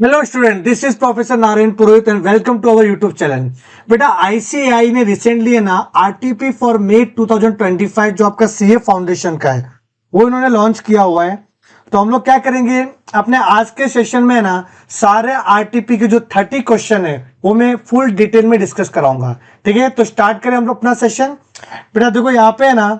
Hello student, this is professor Narayan Purohit and welcome to our YouTube channel. बेटा ICAI ने recently है ना RTP for मे 2025 जो आपका सीए फाउंडेशन का है वो इन्होंने लॉन्च किया हुआ है। तो हम लोग क्या करेंगे अपने आज के सेशन में ना सारे आरटीपी के जो 30 क्वेश्चन है वो मैं फुल डिटेल में डिस्कस कराऊंगा। ठीक है, तो स्टार्ट करें हम लोग अपना सेशन। बेटा देखो यहाँ पे है ना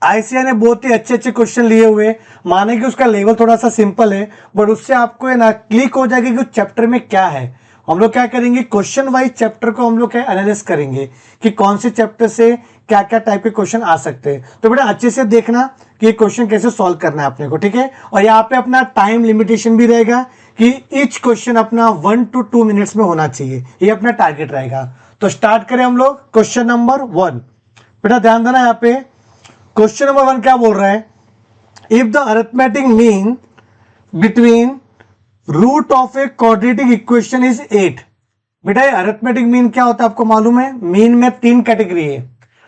आईसीआई ने बहुत ही अच्छे अच्छे क्वेश्चन लिए हुए। माने कि उसका लेवल थोड़ा सा सिंपल है बट उससे आपको है ना क्लिक हो जाएगी कि उस चैप्टर में क्या है। हम लोग क्या करेंगे क्वेश्चन वाइज चैप्टर को हम लोग क्या एनालिसिस करेंगे कि कौन से चैप्टर से क्या क्या टाइप के क्वेश्चन आ सकते हैं। तो बेटा अच्छे से देखना कि ये क्वेश्चन कैसे सॉल्व करना है अपने को। ठीक है, और यहाँ पे अपना टाइम लिमिटेशन भी रहेगा कि ईच क्वेश्चन अपना 1 to 2 मिनट्स में होना चाहिए, ये अपना टारगेट रहेगा। तो स्टार्ट करें हम लोग क्वेश्चन नंबर 1। बेटा ध्यान देना यहाँ पे क्वेश्चन नंबर 1 क्या बोल रहा है, if the arithmetic mean between root of a quadratic equation is 8। बेटा ये अरिथमेटिक मीन क्या होता है आपको मालूम है? मीन में 3 कैटेगरी है,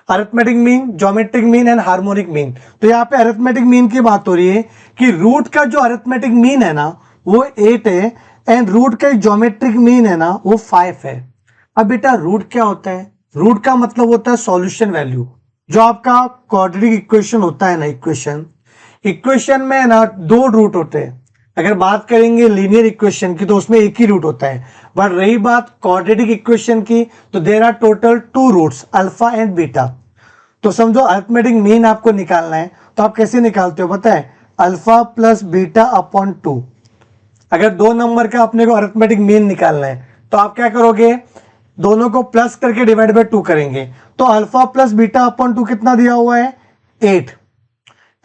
arithmetic mean, geometric mean and harmonic mean. तो यहाँ पे अरिथमेटिक मीन की बात हो रही है कि रूट का जो अरिथमेटिक मीन है ना वो 8 है एंड रूट का ज्योमेट्रिक मीन है ना वो 5 है। अब बेटा रूट क्या होता है? रूट का मतलब होता है सॉल्यूशन वैल्यू। जो आपका क्वाड्रेटिक इक्वेशन होता है ना, इक्वेशन में है ना 2 रूट होते हैं। अगर बात करेंगे लीनियर इक्वेशन की तो उसमें एक ही रूट होता है, बट रही बात क्वाड्रेटिक इक्वेशन की तो there are total 2 roots alpha and beta. तो समझो अरिथमेटिक मीन आपको निकालना है तो आप कैसे निकालते हो पता है? Alpha plus beta upon 2। अगर 2 नंबर का अपने को अरिथमेटिक मीन निकालना है तो आप क्या करोगे, दोनों को प्लस करके डिवाइड बाय 2 करेंगे। तो अल्फा प्लस बीटा अपॉन 2 कितना दिया हुआ है? 8।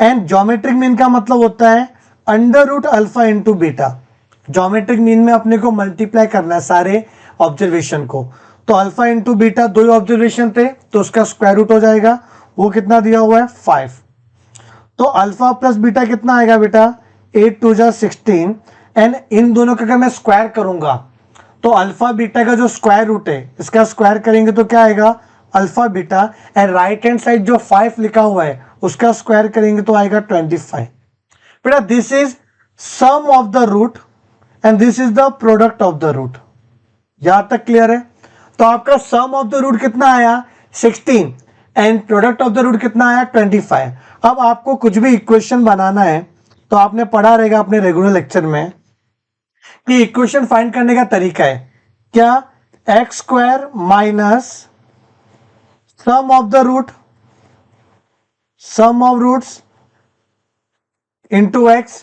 एंड ज्योमेट्रिक मीन का मतलब होता है under root alpha into beta. Geometric mean में अपने को मल्टीप्लाई करना है सारे ऑब्जर्वेशन को। तो अल्फा इंटू बीटा 2 ऑब्जर्वेशन थे तो उसका स्क्वायर रूट हो जाएगा, वो कितना दिया हुआ है? 5। तो अल्फा प्लस बीटा कितना आएगा बेटा? 8 2 जा 16। एंड इन दोनों का अगर मैं स्क्वायर करूंगा तो अल्फा बीटा का जो स्क्वायर रूट है इसका स्क्वायर करेंगे तो क्या आएगा? Alpha beta. And right hand side जो 5 लिखा हुआ है उसका स्क्वायर करेंगे तो आएगा 25। बेटा this is sum of the root and this is the product of the root. यहां तक क्लियर है? तो आपका सम ऑफ द रूट कितना आया? 16 and product of the root कितना आया? 25। अब आपको कुछ भी इक्वेशन बनाना है तो आपने पढ़ा रहेगा अपने रेगुलर लेक्चर में कि इक्वेशन फाइंड करने का तरीका है क्या? X square minus sum of the root, sum of roots into x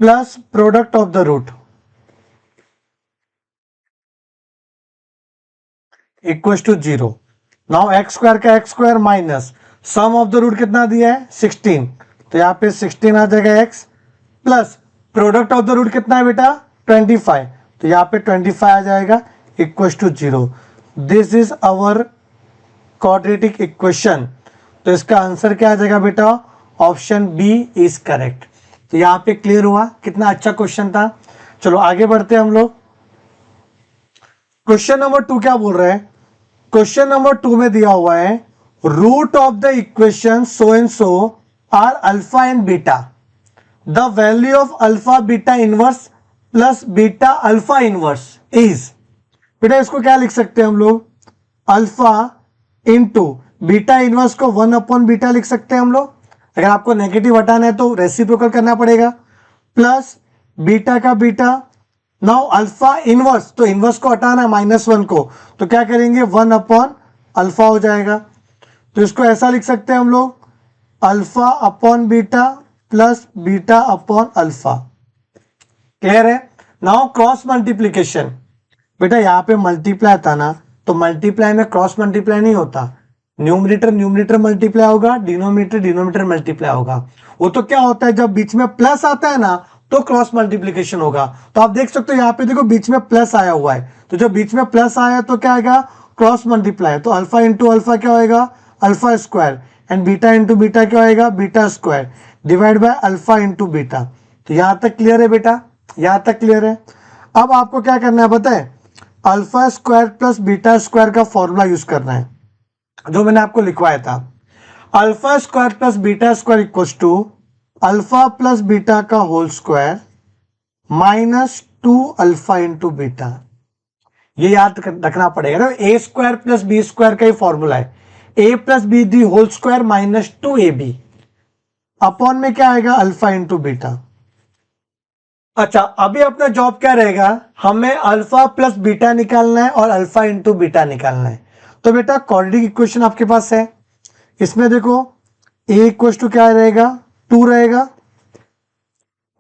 plus product of the root equal to 0। Now x square का x square minus sum of the root कितना दिया है? 16। तो यहाँ पे 16 आ जाएगा x plus product of the root कितना है बेटा? 25। तो यहाँ पे 25 आ जाएगा equal to 0। This is our quadratic equation. तो इसका आंसर क्या आ जाएगा बेटा? Option B is correct. तो यहाँ पे क्लियर हुआ? कितना अच्छा क्वेश्चन था। चलो आगे बढ़ते हैं हम लोग। क्वेश्चन नंबर 2 क्या बोल रहे हैं? क्वेश्चन नंबर 2 में दिया हुआ है root of the equation so and so are alpha and beta. The value of alpha beta inverse plus beta alpha inverse is. बेटा इसको क्या लिख सकते हैं हम लोग? अल्फा इंटू बीटा इनवर्स को 1 अपॉन बीटा लिख सकते हैं हम लोग। अगर आपको नेगेटिव हटाना है तो रेसिप्रोकल करना पड़ेगा, प्लस बीटा का बीटा। नाउ अल्फा इनवर्स, तो इनवर्स को हटाना है -1 को, तो क्या करेंगे? 1 अपॉन अल्फा हो जाएगा। तो इसको ऐसा लिख सकते हैं हम लोग alpha upon beta plus beta upon alpha. Clear है? Now cross multiplication. बेटा यहाँ पे मल्टीप्लाई था ना, तो मल्टीप्लाई में क्रॉस मल्टीप्लाई नहीं होता। न्यूमरेटर न्यूमरेटर मल्टीप्लाई होगा, डिनोमिनेटर डिनोमिनेटर मल्टीप्लाई होगा। वो तो क्या होता है जब बीच में प्लस आता है ना तो क्रॉस मल्टीप्लीकेशन होगा। तो आप देख सकते हो यहाँ पे देखो बीच में प्लस आया हुआ है, तो जब बीच में प्लस आया तो क्या आएगा? Cross multiply. तो अल्फा इंटू अल्फा क्या होएगा? Alpha square. And beta into beta क्या होएगा? Beta square divide by alpha into beta. तो यहां तक क्लियर है बेटा? यहां तक क्लियर है? अब आपको क्या करना है पता है? Alpha square plus beta square का फॉर्मूला यूज करना है जो मैंने आपको लिखवाया था। Alpha square plus beta square equal to alpha plus beta का whole square minus two alpha into beta. ये याद रखना पड़ेगा ना, A square plus B square का ही फॉर्मूला है, A plus B the whole square minus two A B, upon में क्या आएगा अल्फा इंटू बीटा। अच्छा, अभी अपना जॉब क्या रहेगा, हमें अल्फा प्लस बीटा निकालना है और अल्फा इंटू बीटा निकालना है। तो बेटा क्वाड्रेटिक इक्वेशन आपके पास है, इसमें देखो a इक्वल टू क्या रहेगा 2 रहेगा,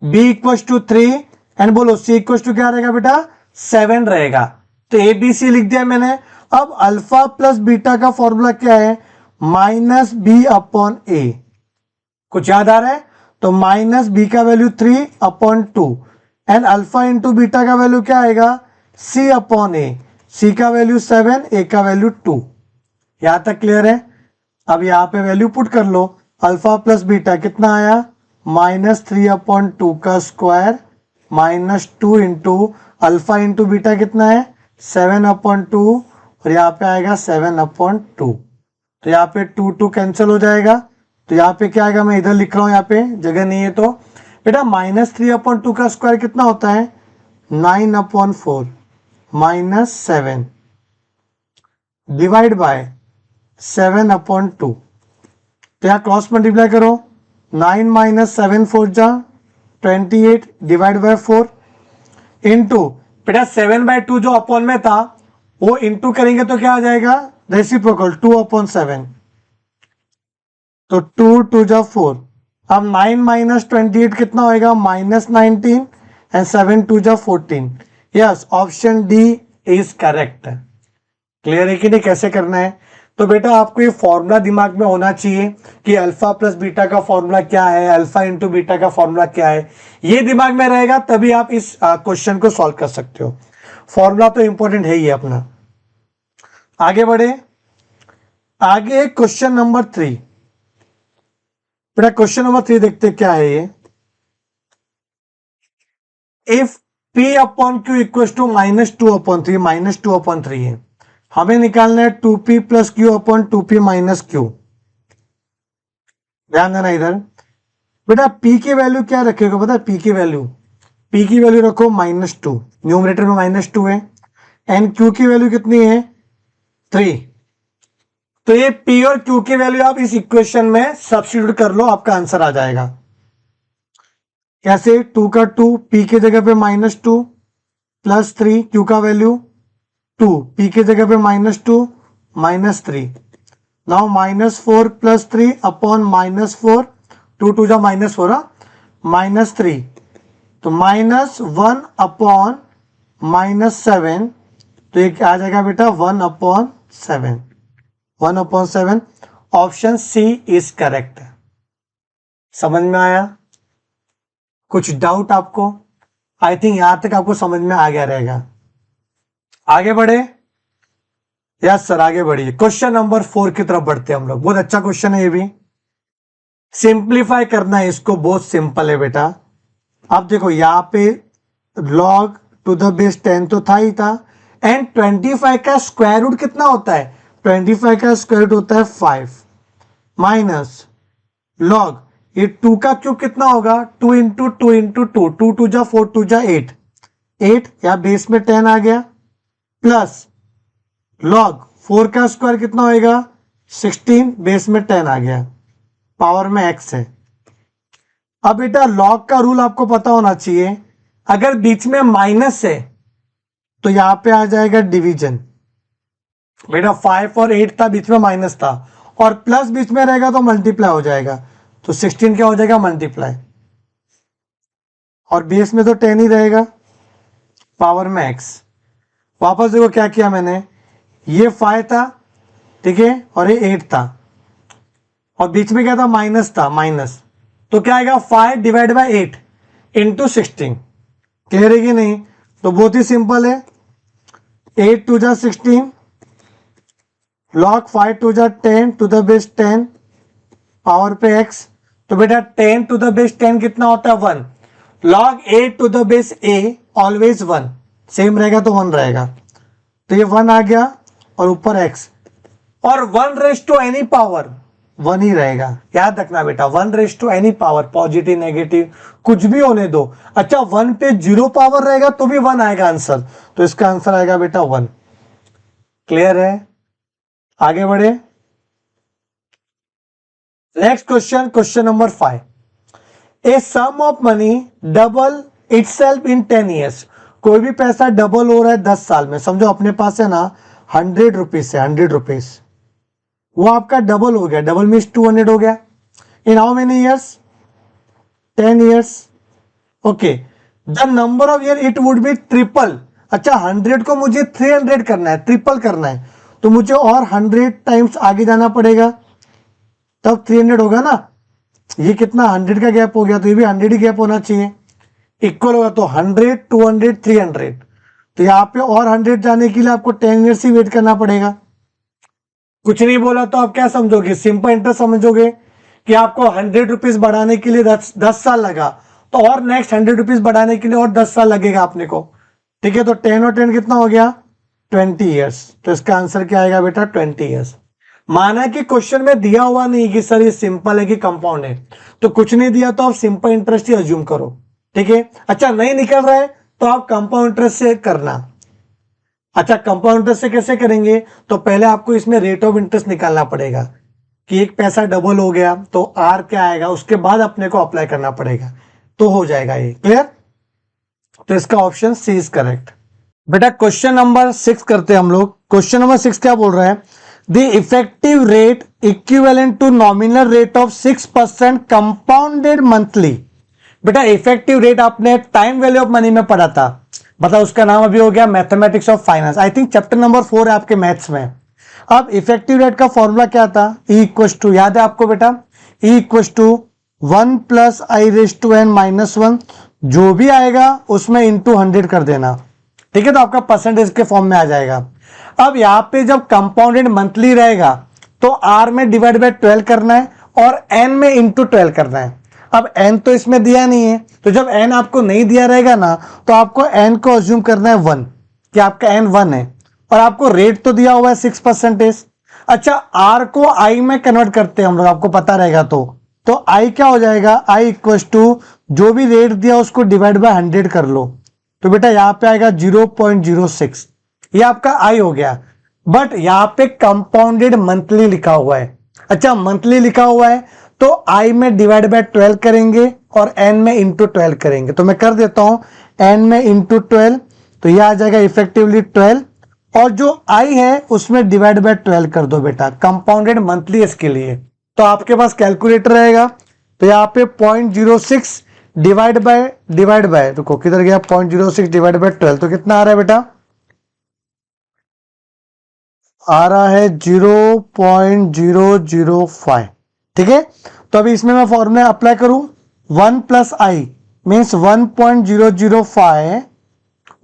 b इक्वल टू 3 एंड बोलो c इक्वल टू क्या रहेगा बेटा 7 रहेगा। तो ए बी सी लिख दिया मैंने। अब अल्फा प्लस बीटा का फॉर्मूला क्या है, माइनस बी अपॉन ए। कुछ याद आ रहा है, तो माइनस बी का value 3 upon 2 and alpha into beta का वैल्यू क्या आएगा c अपॉन ए, सी का वैल्यू 7, ए का वैल्यू 2। यहां तक क्लियर है। अब यहां पे वैल्यू पुट कर लो, अल्फा प्लस बीटा कितना आया माइनस 3 अपॉन 2 का square minus 2 into alpha into beta कितना है 7 अपॉन 2 और यहाँ पे आएगा 7 अपॉन 2। तो यहाँ पे 2 2 कैंसिल हो जाएगा, तो यहाँ पे क्या आएगा, मैं इधर लिख रहा हूँ, यहाँ पे जगह नहीं है। तो बेटा माइनस 3 अपॉन 2 का स्क्वायर कितना होता है 9 upon 4 minus 7 divide by 7 upon 2। तो यहाँ क्रॉस मल्टीप्लाई करो, 9 माइनस 7 4 जा 28 डिवाइड बाय 4 इंटू बेटा 7/2 जो अपॉन में था वो इंटू करेंगे तो क्या आ जाएगा रेसिप्रोकल 2 अपॉन 7, तो 2 2 जा 4। अब 9 माइनस 28 कितना होएगा माइनस 19 एंड 7 2 जा 14। Yes, option D is correct. Clear है कि नहीं कैसे करना है। तो बेटा आपको ये फॉर्मूला दिमाग में होना चाहिए कि अल्फा प्लस बीटा का फॉर्मूला क्या है, अल्फा इंटू बीटा का फॉर्मूला क्या है, ये दिमाग में रहेगा तभी आप इस क्वेश्चन को सॉल्व कर सकते हो। फॉर्मूला तो इंपॉर्टेंट है ही अपना। आगे बढ़े, आगे क्वेश्चन नंबर 3। बेटा क्वेश्चन नंबर 3 देखते क्या है ये, if P upon Q equal to -2/3 -2/3 है, हमें निकालना है 2P plus Q upon 2P minus Q. ध्यान देना इधर बेटा, P की वैल्यू क्या रखेगा पता है, P की वैल्यू रखो -2, न्यूमरेटर में -2 है एंड Q की वैल्यू कितनी है 3। तो ये P और Q की वैल्यू आप इस इक्वेशन में सब्स्टिट्यूट कर लो, आपका आंसर आ जाएगा। कैसे, 2 का 2 P की जगह पे -2 प्लस 3 Q का वैल्यू 2 P की जगह पे -2 -3। नाउ -4 प्लस 3 अपॉन -4, 2 2 जा -4 -3, तो -1 अपॉन -7, तो ये आ जाएगा बेटा 1/7, 1/7। Option C is correct. समझ में आया, कुछ डाउट आपको? आई थिंक यहां तक आपको समझ में आ गया रहेगा। आगे बढ़े, यस सर आगे बढ़िए। क्वेश्चन नंबर 4 की तरफ बढ़ते हैं हम लोग। बहुत अच्छा क्वेश्चन है ये भी, सिंप्लीफाई करना है इसको, बहुत सिंपल है बेटा। अब देखो यहाँ पे log टू द बेस 10 तो था ही था, एंड 25 का स्क्वायर रूट कितना होता है, 25 का स्क्वायर रूट होता है 5 माइनस log ये 2 का क्यूब कितना होगा 2 इंटू 2 इंटू 2, 2 2 जा 4 2 जा 8, 8 या बेस में 10 आ गया, प्लस log 4 का स्क्वायर कितना होएगा 16, बेस में 10 आ गया, पावर में x है। अब बेटा log का रूल आपको पता होना चाहिए, अगर बीच में माइनस है तो यहां पे आ जाएगा डिवीजन। बेटा 5 और 8 था, बीच में माइनस था, और प्लस बीच में रहेगा तो मल्टीप्लाई हो जाएगा, तो 16 क्या हो जाएगा मल्टीप्लाई, और बेस में तो 10 ही रहेगा, पावर में x। वापस देखो क्या किया मैंने, ये 5 था ठीक है और ये 8 था, और बीच में क्या था माइनस था, माइनस, तो क्या आएगा 5 डिवाइड बाय 8 इंटू 16। क्लियर है कि नहीं? तो बहुत ही सिंपल है, 8 2 जा 16 log 5 2 जा 10 टू द बेस 10 पावर पे x। तो बेटा 10 टू द बेस 10 कितना होता है 1, log 8 to the base a always 1, same रहेगा तो 1 रहेगा, तो ये 1 आ गया और ऊपर x, और 1 raise to any power one ही रहेगा, याद रखना बेटा, 1 एनी पावर, पॉजिटिव नेगेटिव कुछ भी होने दो। अच्छा 1 पे 0 पावर रहेगा तो भी 1 आएगा आंसर, तो इसका आंसर आएगा बेटा 1। क्लियर है? आगे बढ़े। Next question, question number 5। A sum of money double itself in 10 years. कोई भी पैसा डबल हो रहा है 10 साल में। समझो अपने पास है ना 100 रुपीज है, 100 रुपीज, वो आपका डबल हो गया, डबल मीन्स 200 हो गया। इन how many years? 10 years. Okay, the number of year it would be triple. अच्छा 100 को मुझे 300 करना है, ट्रिपल करना है, तो मुझे और 100 टाइम्स आगे जाना पड़ेगा, तब 300 होगा ना। ये कितना 100 का गैप हो गया, तो ये भी 100 ही गैप होना चाहिए, इक्वल होगा। तो 100 200 300, तो यहाँ पे और 100 जाने के लिए आपको 10 ईयर्स ही वेट करना पड़ेगा। कुछ नहीं बोला तो आप क्या समझोगे? सिंपल इंटरेस्ट समझोगे कि आपको 100 रुपीज बढ़ाने के लिए 10 साल लगा, तो और नेक्स्ट 100 रुपीज बढ़ाने के लिए और 10 साल लगेगा अपने को। ठीक है, तो 10 और 10 कितना हो गया? 20 ईयर्स। तो इसका आंसर क्या आएगा बेटा? 20 ईयर्स। माना कि क्वेश्चन में दिया हुआ नहीं कि सर ये सिंपल है कि कंपाउंड है, तो कुछ नहीं दिया तो आप सिंपल इंटरेस्ट ही अज्यूम करो। ठीक है, अच्छा नहीं निकल रहा है तो आप कंपाउंड इंटरेस्ट से करना। अच्छा कंपाउंड इंटरेस्ट से कैसे करेंगे? तो पहले आपको इसमें रेट ऑफ इंटरेस्ट निकालना पड़ेगा कि एक पैसा डबल हो गया तो आर क्या आएगा, उसके बाद अपने को अप्लाई करना पड़ेगा, तो हो जाएगा ये। क्लियर? तो इसका ऑप्शन सी इज करेक्ट। बेटा क्वेश्चन नंबर 6 करते हैं हम लोग। क्वेश्चन नंबर 6 क्या बोल रहा है? The effective rate equivalent to nominal rate of 6% compounded monthly. बेटा इफेक्टिव रेट आपने टाइम वैल्यू ऑफ मनी में पढ़ा था, मतलब उसका नाम अभी हो गया mathematics of finance. I think chapter number 4 है आपके मैथ्स में। अब इफेक्टिव रेट का फॉर्मूला क्या था? E इक्वस टू, याद है आपको बेटा? E equals to 1 plus I raise to N minus 1, जो भी आएगा उसमें इंटू 100 कर देना। ठीक है, तो आपका परसेंटेज के फॉर्म में आ जाएगा। अब यहाँ पे जब कंपाउंडेड मंथली रहेगा तो R में डिवाइड बाय 12 करना है और N में इंटू 12 करना है। अब N तो इसमें दिया नहीं है, तो जब N आपको नहीं दिया रहेगा ना तो आपको N को अज्यूम करना है 1, कि आपका N 1 है, और आपको रेट तो दिया हुआ है 6%। अच्छा R को I में कन्वर्ट करते हैं हम लोग, आपको पता रहेगा। तो I क्या हो जाएगा? I इक्वस टू जो भी रेट दिया उसको डिवाइड बाय 100 कर लो, तो बेटा यहाँ पे आएगा 0.06, ये आपका I हो गया। बट यहाँ पे कंपाउंडेड मंथली लिखा हुआ है। अच्छा मंथली लिखा हुआ है तो I में डिवाइड बाय 12 करेंगे और N में इंटू 12 करेंगे, तो मैं कर देता हूं N में इंटू 12, तो यह आ जाएगा इफेक्टिवली 12, और जो I है उसमें डिवाइड बाय 12 कर दो बेटा, कंपाउंडेड मंथली इसके लिए। तो आपके पास कैलकुलेटर रहेगा, तो यहाँ पे 0.06 डिवाइड बाय रुको किधर गया, 0.06 डिवाइड बाय 12, तो कितना आ रहा है बेटा? आ रहा है 0.005। ठीक है, तो अभी इसमें मैं फॉर्मूला अप्लाई करूं, 1 प्लस आई मीन्स 1.005,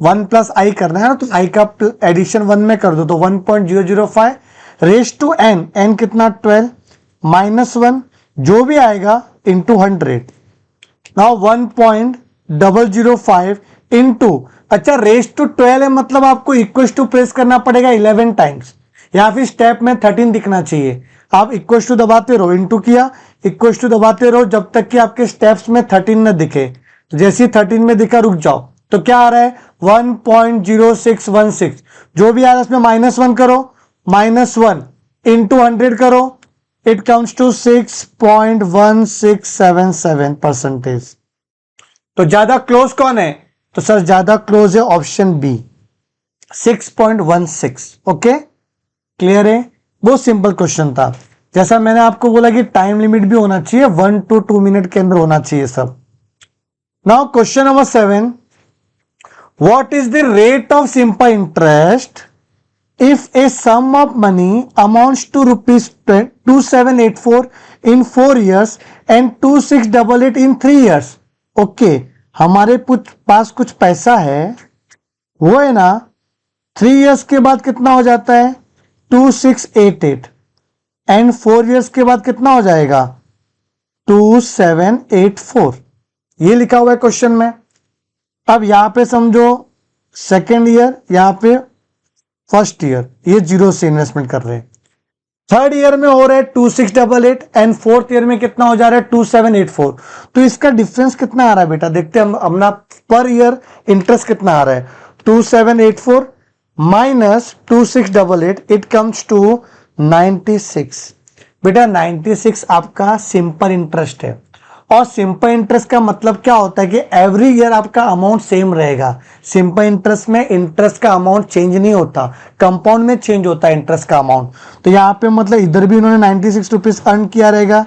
1 प्लस आई करना है ना, तो आई का एडिशन 1 में कर दो, तो 1.005 रेज टू एन, एन कितना 12 माइनस 1, जो भी आएगा इंटू 100। नाउ 1.005 इंटू, अच्छा रेज टू 12 है मतलब आपको इक्वल टू प्रेस करना पड़ेगा 11 टाइम्स, या फिर स्टेप में 13 दिखना चाहिए। आप इक्वल टू दबाते रहो, इंटू किया, इक्वल टू दबाते रहो जब तक कि आपके स्टेप्स में 13 न दिखे। जैसे 13 में दिखा रुक जाओ, तो क्या आ रहा है 1.0616, जो भी आ रहा है उसमें -1 करो, -1 इंटू 100 करो, इट कम्स टू 6.1677%। तो ज्यादा क्लोज कौन है? तो सर ज्यादा क्लोज है ऑप्शन बी, 6.16। ओके क्लियर है? बहुत सिंपल क्वेश्चन था। जैसा मैंने आपको बोला कि टाइम लिमिट भी होना चाहिए, 1 to 2 मिनट के अंदर होना चाहिए सब। Now question number 7, what is the rate of simple interest if a sum of money amounts to rupees 2784 in 4 years and 2688 in 3 years? Okay हमारे पास कुछ पैसा है, वो है ना 3 years के बाद कितना हो जाता है 2688, एंड 4 years के बाद कितना हो जाएगा 2784, ये लिखा हुआ है क्वेश्चन में। अब यहां पे समझो सेकेंड ईयर, यहां पे फर्स्ट ईयर, ये 0 से इन्वेस्टमेंट कर रहे हैं। थर्ड ईयर में हो रहा है 2688 एंड फोर्थ ईयर में कितना हो जा रहा है 2784। तो इसका डिफरेंस कितना आ रहा है बेटा, देखते हैं हम अपना पर ईयर इंटरेस्ट कितना आ रहा है। 2784 माइनस 2688 इट कम्स टू 96। बेटा 96 आपका सिंपल इंटरेस्ट है, और सिंपल इंटरेस्ट का मतलब क्या होता है कि एवरी ईयर आपका अमाउंट सेम रहेगा। सिंपल इंटरेस्ट में इंटरेस्ट का अमाउंट चेंज नहीं होता, कंपाउंड में चेंज होता है इंटरेस्ट का अमाउंट। तो यहाँ पे मतलब इधर भी उन्होंने 96 रुपीज अर्न किया रहेगा,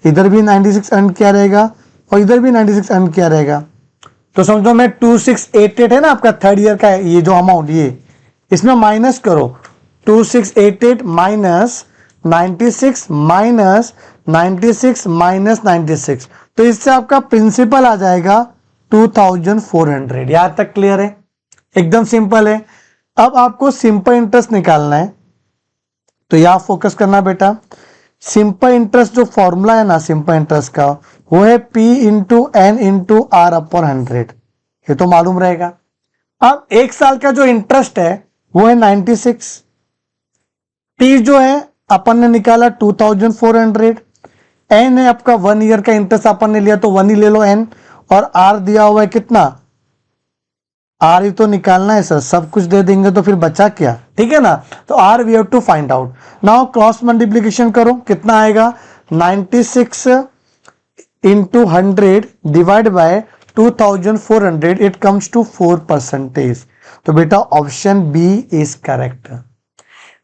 इधर भी 96 अर्न किया रहेगा, और इधर भी 96 अर्न किया रहेगा। तो समझो मैं 2688 है ना आपका थर्ड ईयर का ये जो अमाउंट, ये इसमें माइनस करो 2688 माइनस 96 माइनस 96 माइनस 96, तो इससे आपका प्रिंसिपल आ जाएगा 2400। यहां तक क्लियर है, एकदम सिंपल है। अब आपको सिंपल इंटरेस्ट निकालना है, तो यहां फोकस करना बेटा। सिंपल इंटरेस्ट जो फॉर्मूला है ना सिंपल इंटरेस्ट का, वो है P into N into R upon 100, ये तो मालूम रहेगा। अब एक साल का जो इंटरेस्ट है वो है 96, T जो है अपन ने निकाला 2400, एन है आपका 1 ईयर का इंटरेस्ट अपन ने लिया तो 1 ही ले लो एन, और आर दिया हुआ है कितना, आर ही तो निकालना है सर, सब कुछ दे देंगे तो फिर बचा क्या, ठीक है ना। तो R we have to find out. Now cross multiplication करो, कितना आएगा 96 into 100 divide by 2400, it comes to 4%। तो बेटा option B is correct.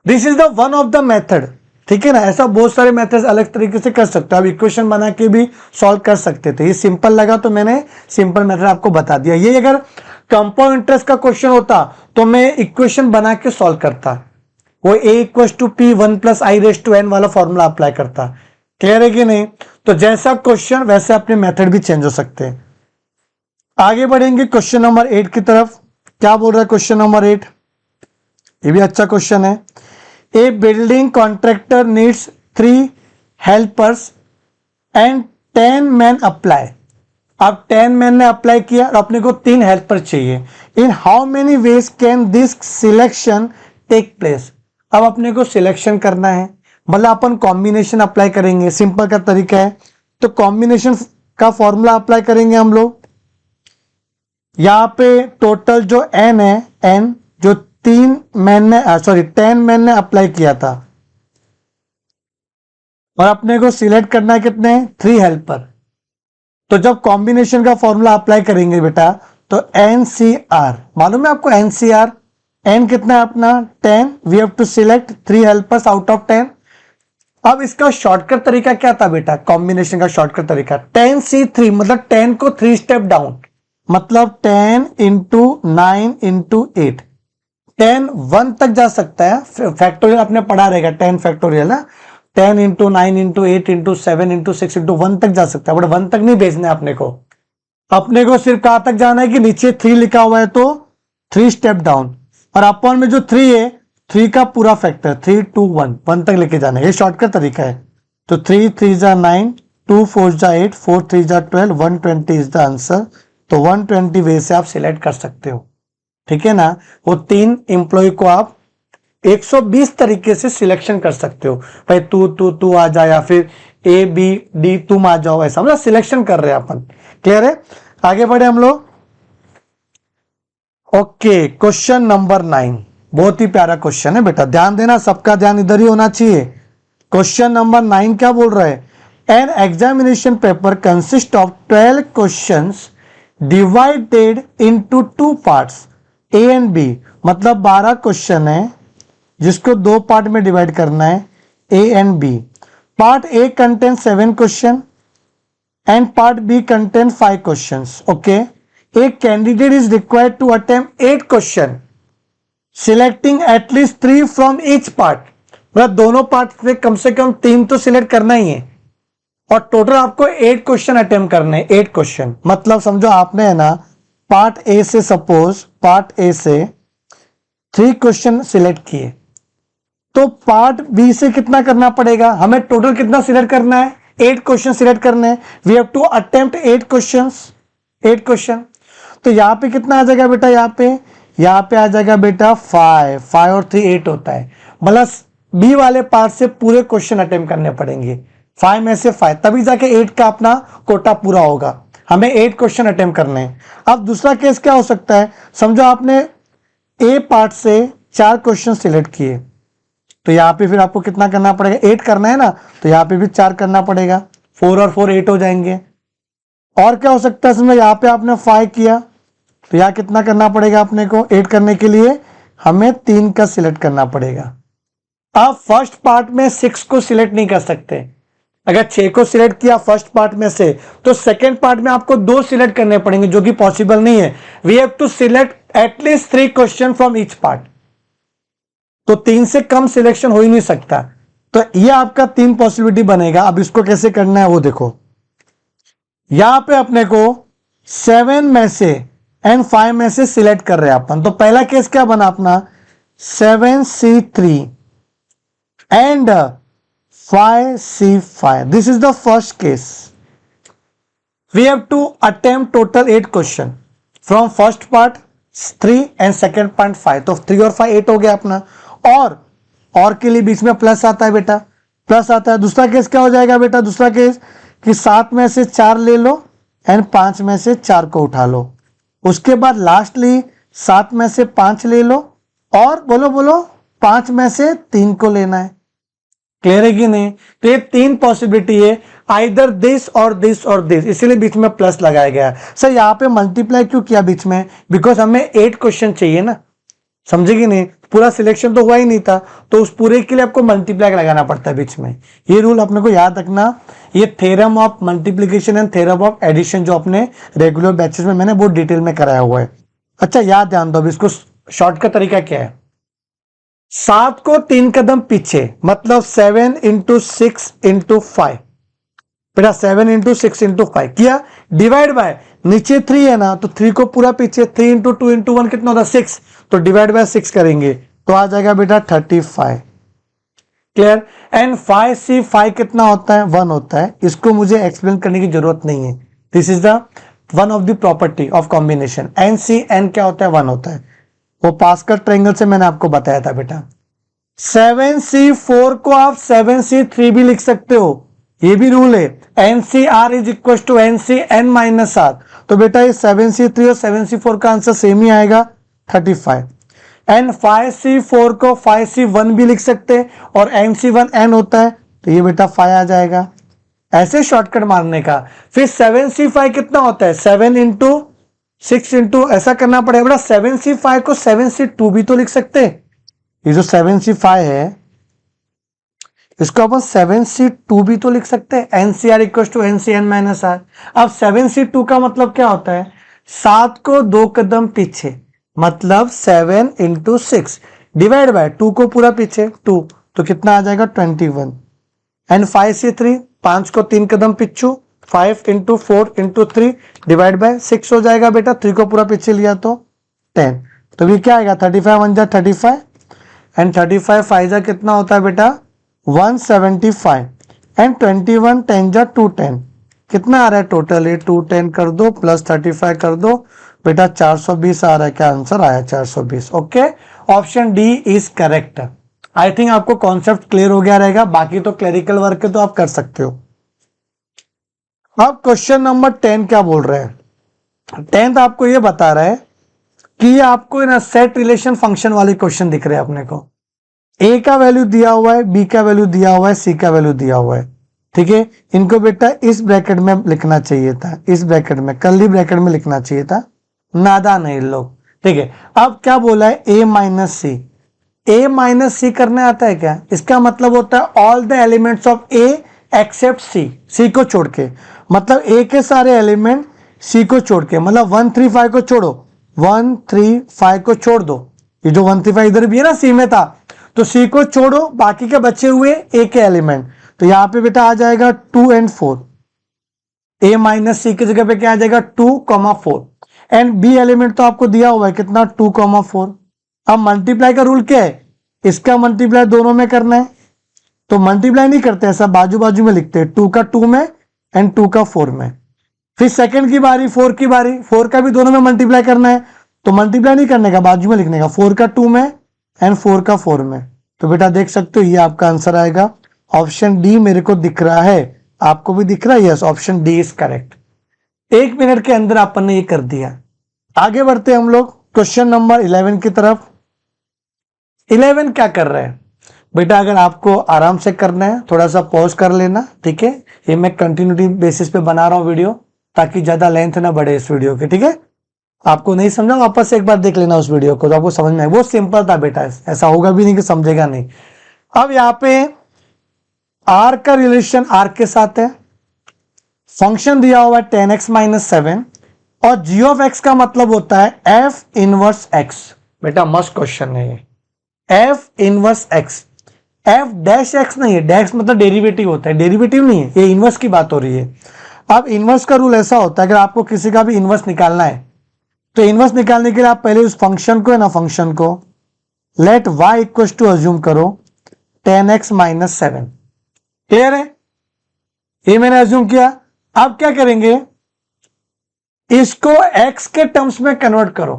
This is the one of the method, ठीक है ना। ऐसा बहुत सारे मेथड्स अलग तरीके से कर सकते हो, आप इक्वेशन बना के भी सॉल्व कर सकते थे। ये सिंपल लगा तो मैंने सिंपल मेथड आपको बता दिया। ये अगर कंपाउंड इंटरेस्ट का क्वेश्चन होता तो मैं इक्वेशन बना के सॉल्व करता, वो a equals to P 1 plus I raise to N वाला फॉर्मूला अप्लाई करता। क्लियर है कि नहीं। तो जैसा क्वेश्चन वैसे अपने मेथड भी चेंज हो सकते हैं। आगे बढ़ेंगे क्वेश्चन नंबर 8 की तरफ। क्या बोल रहा है क्वेश्चन नंबर 8, ये भी अच्छा क्वेश्चन है। A building contractor needs 3 helpers and 10 men apply। अब 10 men ने अप्लाई किया और अपने को 3 हेल्पर चाहिए। In how many ways can this selection take place. अब अपने को सिलेक्शन करना है, मतलब अपन कॉम्बिनेशन अप्लाई करेंगे, सिंपल का तरीका है। तो कॉम्बिनेशन का फॉर्मूला अप्लाई करेंगे हम लोग। यहां पे टोटल जो n है, n जो 10 मैन ने अप्लाई किया था, और अपने को सिलेक्ट करना है कितने 3 हेल्पर। तो जब कॉम्बिनेशन का फॉर्मूला अप्लाई करेंगे बेटा तो NCR, मालूम है आपको NCR, n कितना है अपना 10, we have to select 3 helpers out of 10। अब इसका शॉर्टकट तरीका क्या था बेटा, कॉम्बिनेशन का शॉर्टकट तरीका 10C3, मतलब 10 को 3 स्टेप डाउन, मतलब 10 इंटू 9 इंटू 8, 10 1 तक जा सकता है। फैक्टोरियल आपने पढ़ा रहेगा 10 फैक्टोरियल है, 10 into 9 into 8 into 7 into 6 into 1 तक जा सकता है, बट 1 तक नहीं भेजना है अपने को। अपने को सिर्फ कहां तक जाना है कि नीचे 3 लिखा हुआ है तो 3 स्टेप डाउन, और अपॉन में जो 3 है 3 का पूरा फैक्टर 3 2 1 1 तक लेके जाना है, ये शॉर्टकट तरीका है। तो 3 3 जा 9, 2 4 जा 8, 4 3 जा 12, 120 इज द आंसर। तो 120 वे से आप सिलेक्ट कर सकते हो, ठीक है ना। वो 3 एम्प्लॉय को आप 120 तरीके से सिलेक्शन कर सकते हो, भाई तू आ जा, या फिर A B D तुम आ जाओ, ऐसा मतलब सिलेक्शन कर रहे हैं अपन। क्लियर है, आगे बढ़े हम लोग। ओके, क्वेश्चन नंबर 9 बहुत ही प्यारा क्वेश्चन है बेटा, ध्यान देना, सबका ध्यान इधर ही होना चाहिए। क्वेश्चन नंबर 9 क्या बोल रहा है, an examination paper consist of 12 questions divided into 2 parts A and B, मतलब 12 क्वेश्चन है जिसको 2 पार्ट में डिवाइड करना है, A and B। Part A contain 7 question and part B contain 5 questions. Okay, एक candidate is required to attempt 8 question selecting at least 3 from each part, मतलब दोनों part से कम 3 तो सिलेक्ट करना ही है, और टोटल आपको 8 क्वेश्चन अटेम्प्ट करने हैं। 8 क्वेश्चन मतलब समझो आपने है ना पार्ट ए से, सपोज पार्ट ए से 3 क्वेश्चन सिलेक्ट किए, तो पार्ट बी से कितना करना पड़ेगा, हमें टोटल कितना सिलेक्ट करना है 8 क्वेश्चन सिलेक्ट करने हैं। We have to attempt 8 question. तो यहां पे कितना आ जाएगा बेटा, यहां पे आ जाएगा बेटा 5 और 3 8 होता है, मतलब बी वाले पार्ट से पूरे क्वेश्चन अटेम्प्ट करने पड़ेंगे, 5 में से 5, तभी जाके 8 का अपना कोटा पूरा होगा। हमें 8 क्वेश्चन अटेम्प्ट करने हैं। अब दूसरा केस क्या हो सकता है, समझो आपने ए पार्ट से 4 क्वेश्चन सिलेक्ट किए, तो यहाँ पे फिर आपको कितना करना पड़ेगा, 8 करना है ना, तो यहाँ पे भी 4 करना पड़ेगा, 4 और 4 8 हो जाएंगे। और क्या हो सकता है, समझो यहाँ पे आपने 5 किया, तो यहाँ कितना करना पड़ेगा अपने को, 8 करने के लिए हमें 3 का सिलेक्ट करना पड़ेगा। आप फर्स्ट पार्ट में 6 को सिलेक्ट नहीं कर सकते। अगर 6 को सिलेक्ट किया फर्स्ट पार्ट में से, तो सेकेंड पार्ट में आपको 2 सिलेक्ट करने पड़ेंगे, जो कि पॉसिबल नहीं है। We have to select at least 3 question from each part, तो 3 से कम सिलेक्शन हो ही नहीं सकता। तो ये आपका 3 पॉसिबिलिटी बनेगा। अब इसको कैसे करना है वो देखो, यहां पे अपने को 7 में से एंड 5 में से सिलेक्ट कर रहे हैं अपन। तो पहला केस क्या बना अपना, 7C3 and 5C5, this is the first case. We have to attempt total 8 question from first part 3 and second part 5, तो 3 और 5 8 हो गया अपना। और के लिए बीच में प्लस आता है बेटा, प्लस आता है। दूसरा केस क्या हो जाएगा बेटा, दूसरा केस कि 7 में से 4 ले लो एंड 5 में से 4 को उठा लो। उसके बाद लास्टली 7 में से 5 ले लो और बोलो 5 में से 3 को लेना है। क्लियर है कि नहीं? तो ये 3 पॉसिबिलिटी है, आइदर दिस और दिस और दिस, इसीलिए बीच में प्लस लगाया गया। सर यहाँ पे मल्टीप्लाई क्यों किया बीच में, बिकॉज हमें 8 क्वेश्चन चाहिए ना, समझे कि नहीं? पूरा सिलेक्शन तो हुआ ही नहीं था, तो उस पूरे के लिए आपको मल्टीप्लाई लगाना पड़ता है बीच में। ये रूल अपने को याद रखना। ये theorem of multiplication and theorem of addition जो अपने रेगुलर बैचेस में मैंने बहुत डिटेल में कराया हुआ है। अच्छा याद ध्यान दो, अब इसको शॉर्ट का तरीका क्या है, 7 को 3 कदम पीछे, मतलब 7 इंटू 6 इंटू 5, बेटा 7 इंटू 6 इंटू 5 किया, डिवाइड बाय नीचे 3 है ना, तो 3 को पूरा पीछे, 3 इंटू 2 इंटू 1 कितना होता है 6, तो डिवाइड बाय 6 करेंगे तो आ जाएगा बेटा 35। क्लियर? एंड 5C5 कितना होता है, 1 होता है। इसको मुझे एक्सप्लेन करने की जरूरत नहीं है, this is the one of the property of combination. NC क्या होता है, 1 होता है। वो पास्कल ट्रायंगल से मैंने आपको बताया था बेटा। 7C4 को आप 7C3 भी लिख सकते हो, ये भी रूल है। NCR is equal to NCN-R, तो बेटा ये 7C3 और 7C4 का आंसर सेम ही आएगा 35। एंड 5C4 को 5C1 भी लिख सकते हैं, और NC1N होता है, तो ये बेटा 5 आ जाएगा। ऐसे शॉर्टकट मारने का। फिर 7C5 कितना होता है, 7 इंटू 6 इंटू ऐसा करना पड़ेगा बेटा। 7C5 को 7C2 भी तो लिख सकते हैं। ये जो 7C5 है इसको अपन 7C2 भी तो लिख सकते हैं। NCR equal to NCN-R। अब 7C2 का मतलब क्या होता है, 7 को 2 कदम पीछे, मतलब 7 इंटू 6 डिवाइड बाय 2 को पूरा पीछे 2, तो कितना आ जाएगा 21। एंड 5C3, 5 को 3 कदम पीछू, 5 इंटू 4 इंटू 3 डिवाइड बाय 6 हो जाएगा बेटा, 3 को पूरा पीछे लिया तो 10, तो ये क्या आएगा 35 1 जा 35 एंड 35 5 जा कितना होता है बेटा 175 एंड 21 10 जा 210, कितना आ रहा है टोटल, ये 210 कर दो प्लस 35 कर दो बेटा 420 आ रहा है। क्या आंसर आया 420। Okay, option D is correct. I think आपको कॉन्सेप्ट क्लियर हो गया रहेगा, बाकी तो क्लरिकल वर्क है तो आप कर सकते हो। अब क्वेश्चन नंबर 10 क्या बोल रहे हैं, 10th आपको ये बता रहा है कि ये आपको ना सेट रिलेशन फंक्शन वाले क्वेश्चन दिख रहे हैं अपने को। ए का वैल्यू दिया हुआ है, बी का वैल्यू दिया हुआ है, सी का वैल्यू दिया हुआ है, ठीक है। इनको बेटा इस ब्रैकेट में लिखना चाहिए था, इस ब्रैकेट में कर्ली ब्रैकेट में लिखना चाहिए था, नादान है लोग, ठीक है। अब क्या बोला है ए माइनस सी, ए माइनस सी करने आता है क्या, इसका मतलब होता है all the elements of A except C, C को छोड़ के, मतलब ए के सारे एलिमेंट सी को छोड़ के, मतलब 1 3 5 को छोड़ो, 1 3 5 को छोड़ दो, ये जो 1 3 5 इधर भी है ना सी में था, तो सी को छोड़ो, बाकी के बचे हुए ए के एलिमेंट, तो यहां पे बेटा आ जाएगा 2 and 4, ए माइनस सी की जगह पे क्या आ जाएगा 2, 4 एंड बी एलिमेंट तो आपको दिया हुआ है कितना 2, 4। अब मल्टीप्लाई का रूल क्या है, इसका मल्टीप्लाई दोनों में करना है, तो मल्टीप्लाई नहीं करते, ऐसा बाजू बाजू में लिखते हैं, 2 का 2 में एंड 2 का 4 में। फिर सेकंड की बारी, 4 की बारी, 4 का भी दोनों में मल्टीप्लाई करना है, तो मल्टीप्लाई नहीं करने का, बाजू में लिखने का, 4 का 2 में एंड 4 का 4 में, तो बेटा देख सकते हो ये आपका आंसर आएगा। ऑप्शन डी मेरे को दिख रहा है, आपको भी दिख रहा है? Yes, option D is correct. 1 minute के अंदर अपन ने ये कर दिया। आगे बढ़ते हैं हम लोग क्वेश्चन नंबर 11 की तरफ। 11 क्या कर रहे हैं बेटा? अगर आपको आराम से करना है थोड़ा सा पॉज कर लेना, ठीक है? ये मैं कंटिन्यूटी बेसिस पे बना रहा हूं वीडियो, ताकि ज्यादा लेंथ ना बढ़े इस वीडियो की, ठीक है? आपको नहीं समझा वापस से एक बार देख लेना उस वीडियो को, तो आपको समझ में आए। वो सिंपल था बेटा, ऐसा होगा भी नहीं कि समझेगा नहीं। अब यहाँ पे आर का रिलेशन आर के साथ है, फंक्शन दिया हुआ है 10x - 7 और g ऑफ x का मतलब होता है f इनवर्स x। बेटा मस्त क्वेश्चन है ये, f inverse x। f dash x नहीं है, डैश मतलब डेरिवेटिव होता है, डेरिवेटिव नहीं है, ये इनवर्स की बात हो रही है। अब इनवर्स का रूल ऐसा होता है, अगर आपको किसी का भी इनवर्स निकालना है तो इनवर्स निकालने के लिए आप पहले उस फंक्शन को है ना, फंक्शन को let y equal to assume करो 10x - 7। क्लियर है? ये मैंने अज्यूम किया। अब क्या करेंगे, इसको x के टर्म्स में कन्वर्ट करो।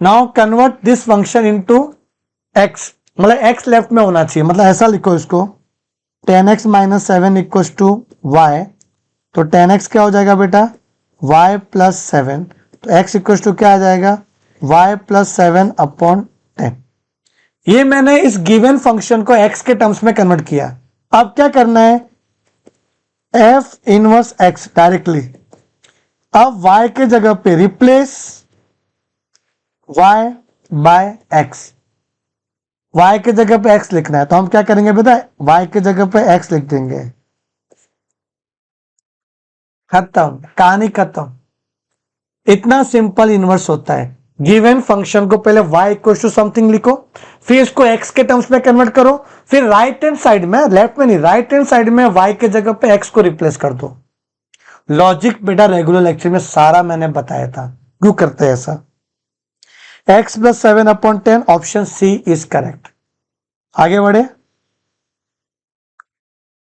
Now convert this function into x, मतलब x लेफ्ट में होना चाहिए, मतलब ऐसा लिखो इसको 10x - 7 इक्वल टू y। तो 10x क्या हो जाएगा बेटा? y plus 7। तो x इक्वल टू क्या आ जाएगा? y plus 7 upon 10। ये मैंने इस गिवन फंक्शन को x के टर्म्स में कन्वर्ट किया। अब क्या करना है, f इनवर्स x डायरेक्टली। अब y के जगह पे replace y by x, y के जगह पे x लिखना है, तो हम क्या करेंगे बेटा, y के जगह पे x लिख देंगे। खत्म, कहानी खत्म। इतना सिंपल इनवर्स होता है। गिवन फंक्शन को पहले y इक्वल टू समथिंग लिखो, फिर इसको x के टर्म्स में कन्वर्ट करो, फिर राइट हैंड साइड में, लेफ्ट में नहीं, राइट हैंड साइड में y के जगह पे x को रिप्लेस कर दो। लॉजिक बेटा रेगुलर लेक्चर में सारा मैंने बताया था, क्यों करते हैं ऐसा। x plus 7 upon 10, option C is correct. आगे बढ़े।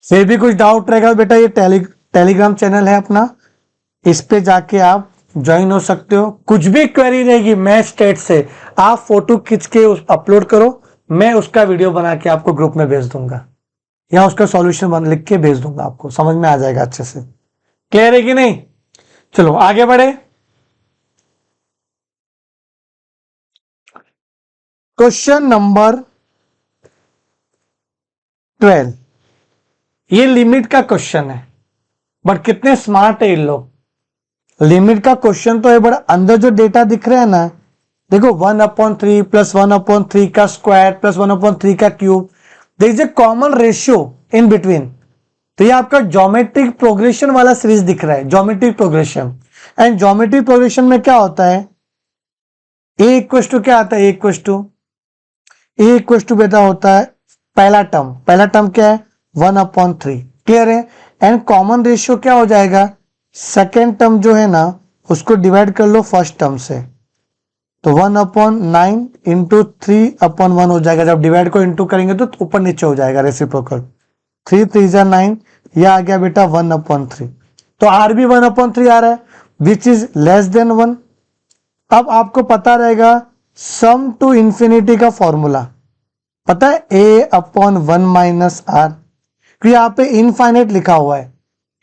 फिर भी कुछ डाउट रहेगा बेटा, ये टेलीग्राम चैनल है अपना, इस पे जाके आप ज्वाइन हो सकते हो। कुछ भी क्वेरी रहेगी मैथ स्टेट से, आप फोटो खींच के अपलोड करो, मैं उसका वीडियो बना के आपको ग्रुप में भेज दूंगा, या उसका सॉल्यूशन लिख के भेज दूंगा, आपको समझ में आ जाएगा अच्छे से। क्लियर है कि नहीं? चलो आगे बढ़े। क्वेश्चन नंबर 12, ये लिमिट का क्वेश्चन है, बट कितने स्मार्ट है इन लोग। लिमिट का क्वेश्चन तो है, बट अंदर जो डेटा दिख रहा है ना, देखो 1/3 प्लस 1/3 का स्क्वायर प्लस 1/3 का cube, there is a common ratio in between. तो ये आपका ज्योमेट्रिक प्रोग्रेशन वाला सीरीज दिख रहा है, geometric progression. And geometric progression में क्या होता है, ए इक्वल टू क्या आता है, ए इक्वल टू बेटा होता है पहला टर्म क्या है 1/3। क्लियर है? एंड कॉमन रेशियो क्या हो जाएगा, सेकेंड टर्म जो है ना उसको डिवाइड कर लो फर्स्ट टर्म से, तो 1/9 इंटू 3/1 हो जाएगा। जब डिवाइड को इंटू करेंगे तो ऊपर नीचे हो जाएगा रेसिप्रोकल। 3 3 जा 9, यह आ गया बेटा 1/3। तो आर भी 1/3 आ रहा है, विच इज लेस देन 1। अब आपको पता रहेगा सम टू इंफिनिटी का फॉर्मूला पता है, a/1 माइनस आर। यहाँ पे इनफाइनाइट लिखा हुआ है,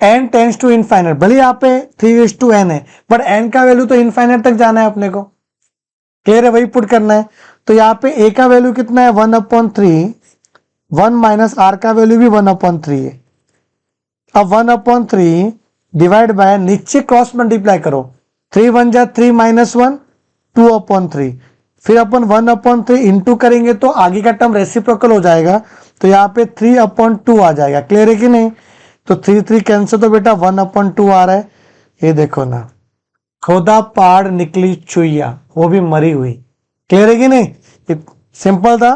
n टेंस टू इनफाइनाइट, भले यहाँ पे 3:n है, बट n का वैल्यू तो इनफाइनाइट तक जाना है अपने को। क्लियर है? वही पुट करना है। तो यहाँ पे a का वैल्यू कितना है 1/3, 1 माइनस आर का वैल्यू भी 1/3 है। अब 1/3 डिवाइड बाय, नीचे क्रॉस मल्टीप्लाई करो, 3 1 जा 3 माइनस 1 2/3, फिर अपन 1/3 इंटू करेंगे तो आगे का टर्म रेसिप्रोकल हो जाएगा, तो यहाँ पे 3/2 आ जाएगा। क्लियर है कि नहीं? तो 3 3 कैंसिल, तो बेटा 1/2 आ रहा है। ये देखो ना, खोदा पहाड़ निकली चुईया, वो भी मरी हुई। क्लियर है कि नहीं? सिंपल था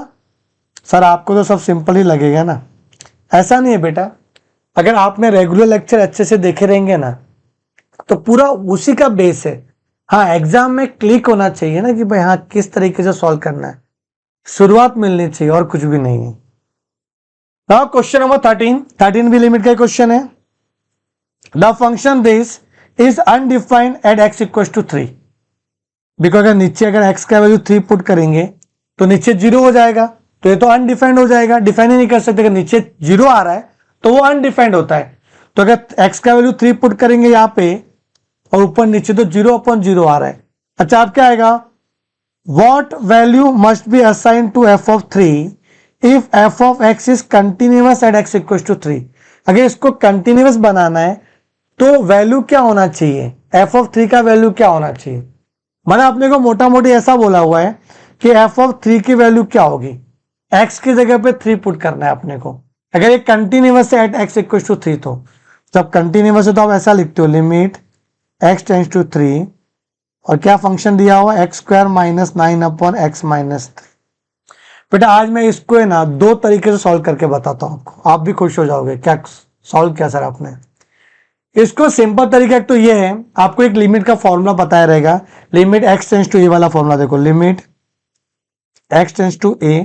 सर, आपको तो सब सिंपल ही लगेगा ना। ऐसा नहीं है बेटा, अगर आपने रेगुलर लेक्चर अच्छे से देखे रहेंगे ना तो पूरा उसी का बेस है। हाँ, एग्जाम में क्लिक होना चाहिए ना कि भाई हाँ किस तरीके से सॉल्व करना है, शुरुआत मिलनी चाहिए और कुछ भी नहीं है। नाउ क्वेश्चन नंबर 13 भी लिमिट का क्वेश्चन है। The function this is undefined at x equal to 3। Because अगर नीचे अगर x का वैल्यू 3 पुट करेंगे तो नीचे 0 हो जाएगा, तो ये तो अनडिफाइंड हो जाएगा, डिफाइन ही नहीं कर सकते। अगर नीचे 0 आ रहा है तो वो अनडिफाइंड होता है। तो अगर x का वैल्यू 3 पुट करेंगे यहाँ पे और ऊपर नीचे तो 0/0 आ रहा है। अच्छा, अब क्या आएगा, what value must be assign to f of 3 if f of x is continuous at x equals to 3। अगर इसको कंटिन्यूअस बनाना है तो वैल्यू क्या होना चाहिए, f of 3 का वैल्यू क्या होना चाहिए। मैंने अपने को मोटा मोटी ऐसा बोला हुआ है कि f of 3 की वैल्यू क्या होगी, x की जगह पे 3 पुट करना है अपने को। अगर ये कंटिन्यूअस है एट x इक्वल्स टू 3 तो जब कंटिन्यूअस है तो आप ऐसा लिखते हो लिमिट x टेंड्स टू 3 और क्या फंक्शन दिया हुआ x² माइनस 9/x माइनस 3। बेटा आज मैं इसको है ना दो तरीके से सॉल्व करके बताता हूं आपको, आप भी खुश हो जाओगे। क्या सॉल्व किया सर आपने? इसको सिंपल तरीका तो ये है, आपको एक लिमिट का फॉर्मूला बताया रहेगा, limit x tends to a वाला फॉर्मूला देखो, limit x tends to a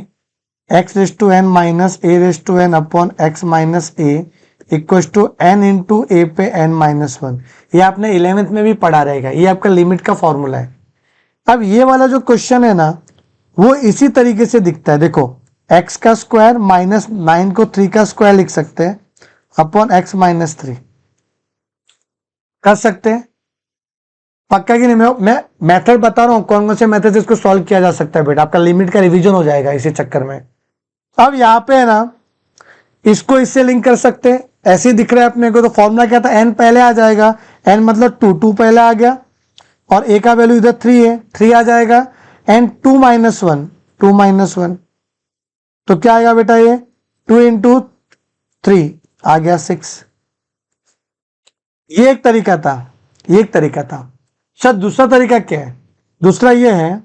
x raise to n minus a raise to n upon x minus a equals to n into a पे n minus 1। ये आपने 11th में भी पढ़ा रहेगा, ये आपका लिमिट का फॉर्मूला है। अब ये वाला जो क्वेश्चन है ना वो इसी तरीके से दिखता है, देखो x का स्क्वायर माइनस 9 को 3 का स्क्वायर लिख सकते हैं अपॉन x माइनस 3 कर सकते हैं, पक्का कि नहीं? मैं मेथड बता रहा हूं कौन कौन से मेथड से इसको सॉल्व किया जा सकता है बेटा, आपका लिमिट का रिवीजन हो जाएगा इसी चक्कर में। अब यहाँ पे है ना इसको इससे लिंक कर सकते हैं, ऐसे ही दिख रहा है अपने को। तो फॉर्मूला क्या था, n पहले आ जाएगा, n मतलब 2 पहले आ गया और a का वैल्यू इधर 3 है, 3 आ जाएगा, एंड 2 माइनस 1 तो क्या आएगा बेटा, ये 2 इंटू 3 आ गया 6। ये एक तरीका था, ये एक तरीका था। शायद दूसरा तरीका क्या है, दूसरा ये है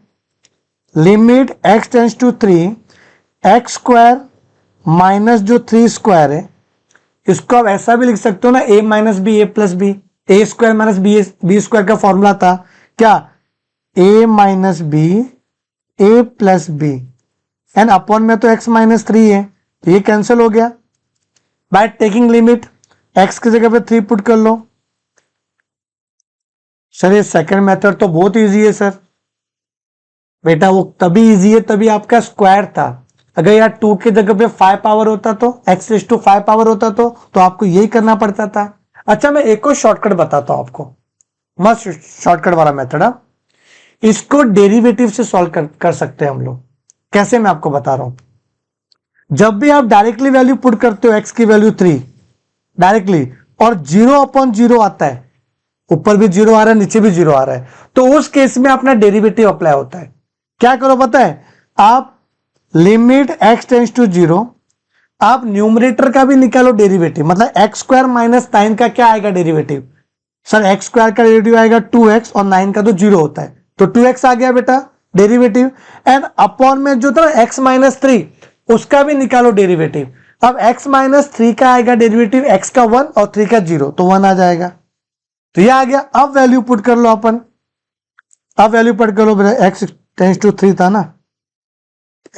limit x tends to 3 x² minus जो 3 स्क्वायर है, इसको आप ऐसा भी लिख सकते हो ना, a minus B A plus B, a² minus B square का फॉर्मूला था क्या, a minus B A plus B, and upon में तो x माइनस 3 है तो ये कैंसिल हो गया। बाय टेकिंग लिमिट x की जगह पे 3 पुट कर लो। सर ये सेकंड मेथड तो बहुत इजी है सर। बेटा वो तभी इजी है तभी आपका स्क्वायर था, अगर यार 2 की जगह पे 5 पावर होता तो x रेज़ टू 5 पावर होता तो आपको यही करना पड़ता था। अच्छा मैं एक और शॉर्टकट बताता हूं आपको, मस्त शॉर्टकट वाला मेथड है, इसको डेरिवेटिव से सॉल्व कर सकते हैं हम लोग। कैसे, मैं आपको बता रहा हूं। जब भी आप डायरेक्टली वैल्यू पुट करते हो x की वैल्यू 3 डायरेक्टली और 0/0 आता है, ऊपर भी 0 आ रहा है नीचे भी 0 आ रहा है, तो उस केस में अपना डेरिवेटिव अप्लाई होता है। क्या करो पता है, आप लिमिट x टेंड्स टू 0, आप न्यूमरेटर का भी निकालो डेरिवेटिव, मतलब x² माइनस 9 का क्या आएगा डेरिवेटिव, सर x² का डेरिवेटिव आएगा 2x और 9 का तो 0 होता है तो 2x आ गया बेटा डेरिवेटिव, एंड अपॉन में जो था x माइनस 3 उसका भी निकालो डेरिवेटिव। अब x माइनस 3 का आएगा डेरिवेटिव, x का 1 और 3 का 0 तो 1 आ जाएगा, तो ये आ गया। अब वैल्यू पुट कर लो अपन, अब वैल्यू पुट कर लो बेटा, x टेंड्स टू 3 था ना,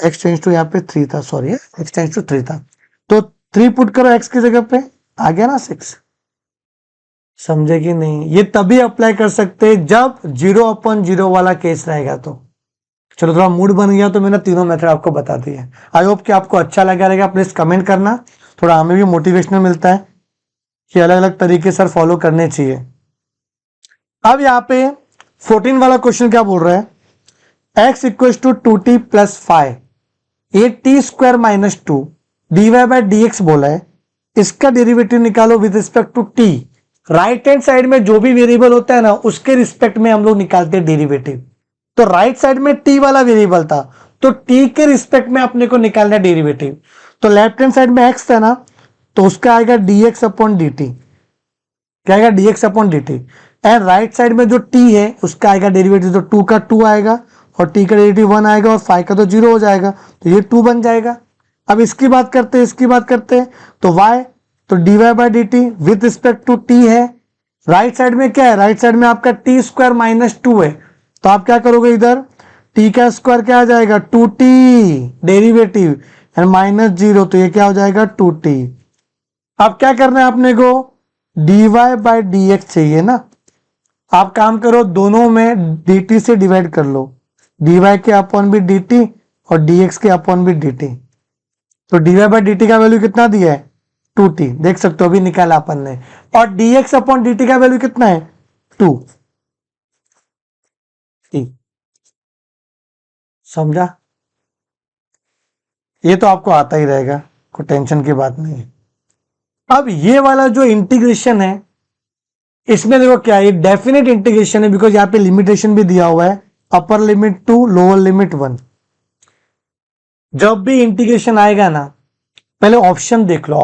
x टेंड्स टू यहाँ पे 3 था, सॉरी x टेंड्स टू 3 था, तो 3 पुट करो x की जगह पे, आ गया ना 6। समझे कि नहीं? ये तभी अप्लाई कर सकते हैं जब 0/0 वाला केस रहेगा। तो चलो थोड़ा मूड बन गया तो मैंने तीनों मेथड आपको बता दिए। आई होप कि आपको अच्छा लगा रहेगा, प्लीज कमेंट करना, थोड़ा हमें भी मोटिवेशनल मिलता है कि अलग अलग तरीके सर फॉलो करने चाहिए। अब यहाँ पे 14 वाला क्वेश्चन क्या बोल रहा है, x equals to 2t plus 5 ये t² माइनस 2 dy/dx बोला है, इसका डेरिवेटिव निकालो with respect to t। Right hand side में जो भी वेरिएबल होता है ना उसके रिस्पेक्ट में हम लोग निकालते हैं डेरिवेटिव। तो राइट साइड में t वाला वेरिएबल था तो t के रिस्पेक्ट में अपने को निकालना है डेरिवेटिव। तो लेफ्ट हैंड साइड में x था ना तो उसका आएगा dx अपॉन dt, क्या आएगा dx upon dt, and right side में जो t है उसका आएगा डेरिवेटिव, तो 2 का 2 आएगा और t का डेरिवेटिव 1 आएगा और 5 का तो 0 हो जाएगा, तो ये 2 बन जाएगा। अब इसकी बात करते हैं, इसकी बात करते हैं, तो y तो dy/dt with respect to t है, राइट साइड में क्या है, राइट साइड में आपका t² माइनस 2 है, तो आप क्या करोगे इधर t का स्क्वायर क्या आ जाएगा 2t डेरिवेटिव एंड माइनस 0, तो ये क्या हो जाएगा 2t। अब क्या करना है अपने को, dy/dx चाहिए ना, आप काम करो दोनों में dt से डिवाइड कर लो, dy के अपॉन भी dt और dx के अपॉन भी dt, तो dy बाई डी टी का वैल्यू कितना दिया है 2t, देख सकते हो अभी निकाला अपन ने। और dx अपॉन dt का वैल्यू कितना है 2t। समझा? ये तो आपको आता ही रहेगा, कोई टेंशन की बात नहीं है। अब ये वाला जो इंटीग्रेशन है इसमें देखो क्या है, ये डेफिनेट इंटीग्रेशन है बिकॉज यहाँ पे लिमिटेशन भी दिया हुआ है, अपर लिमिट 2 लोअर लिमिट 1। जब भी इंटीग्रेशन आएगा ना पहले ऑप्शन देख लो,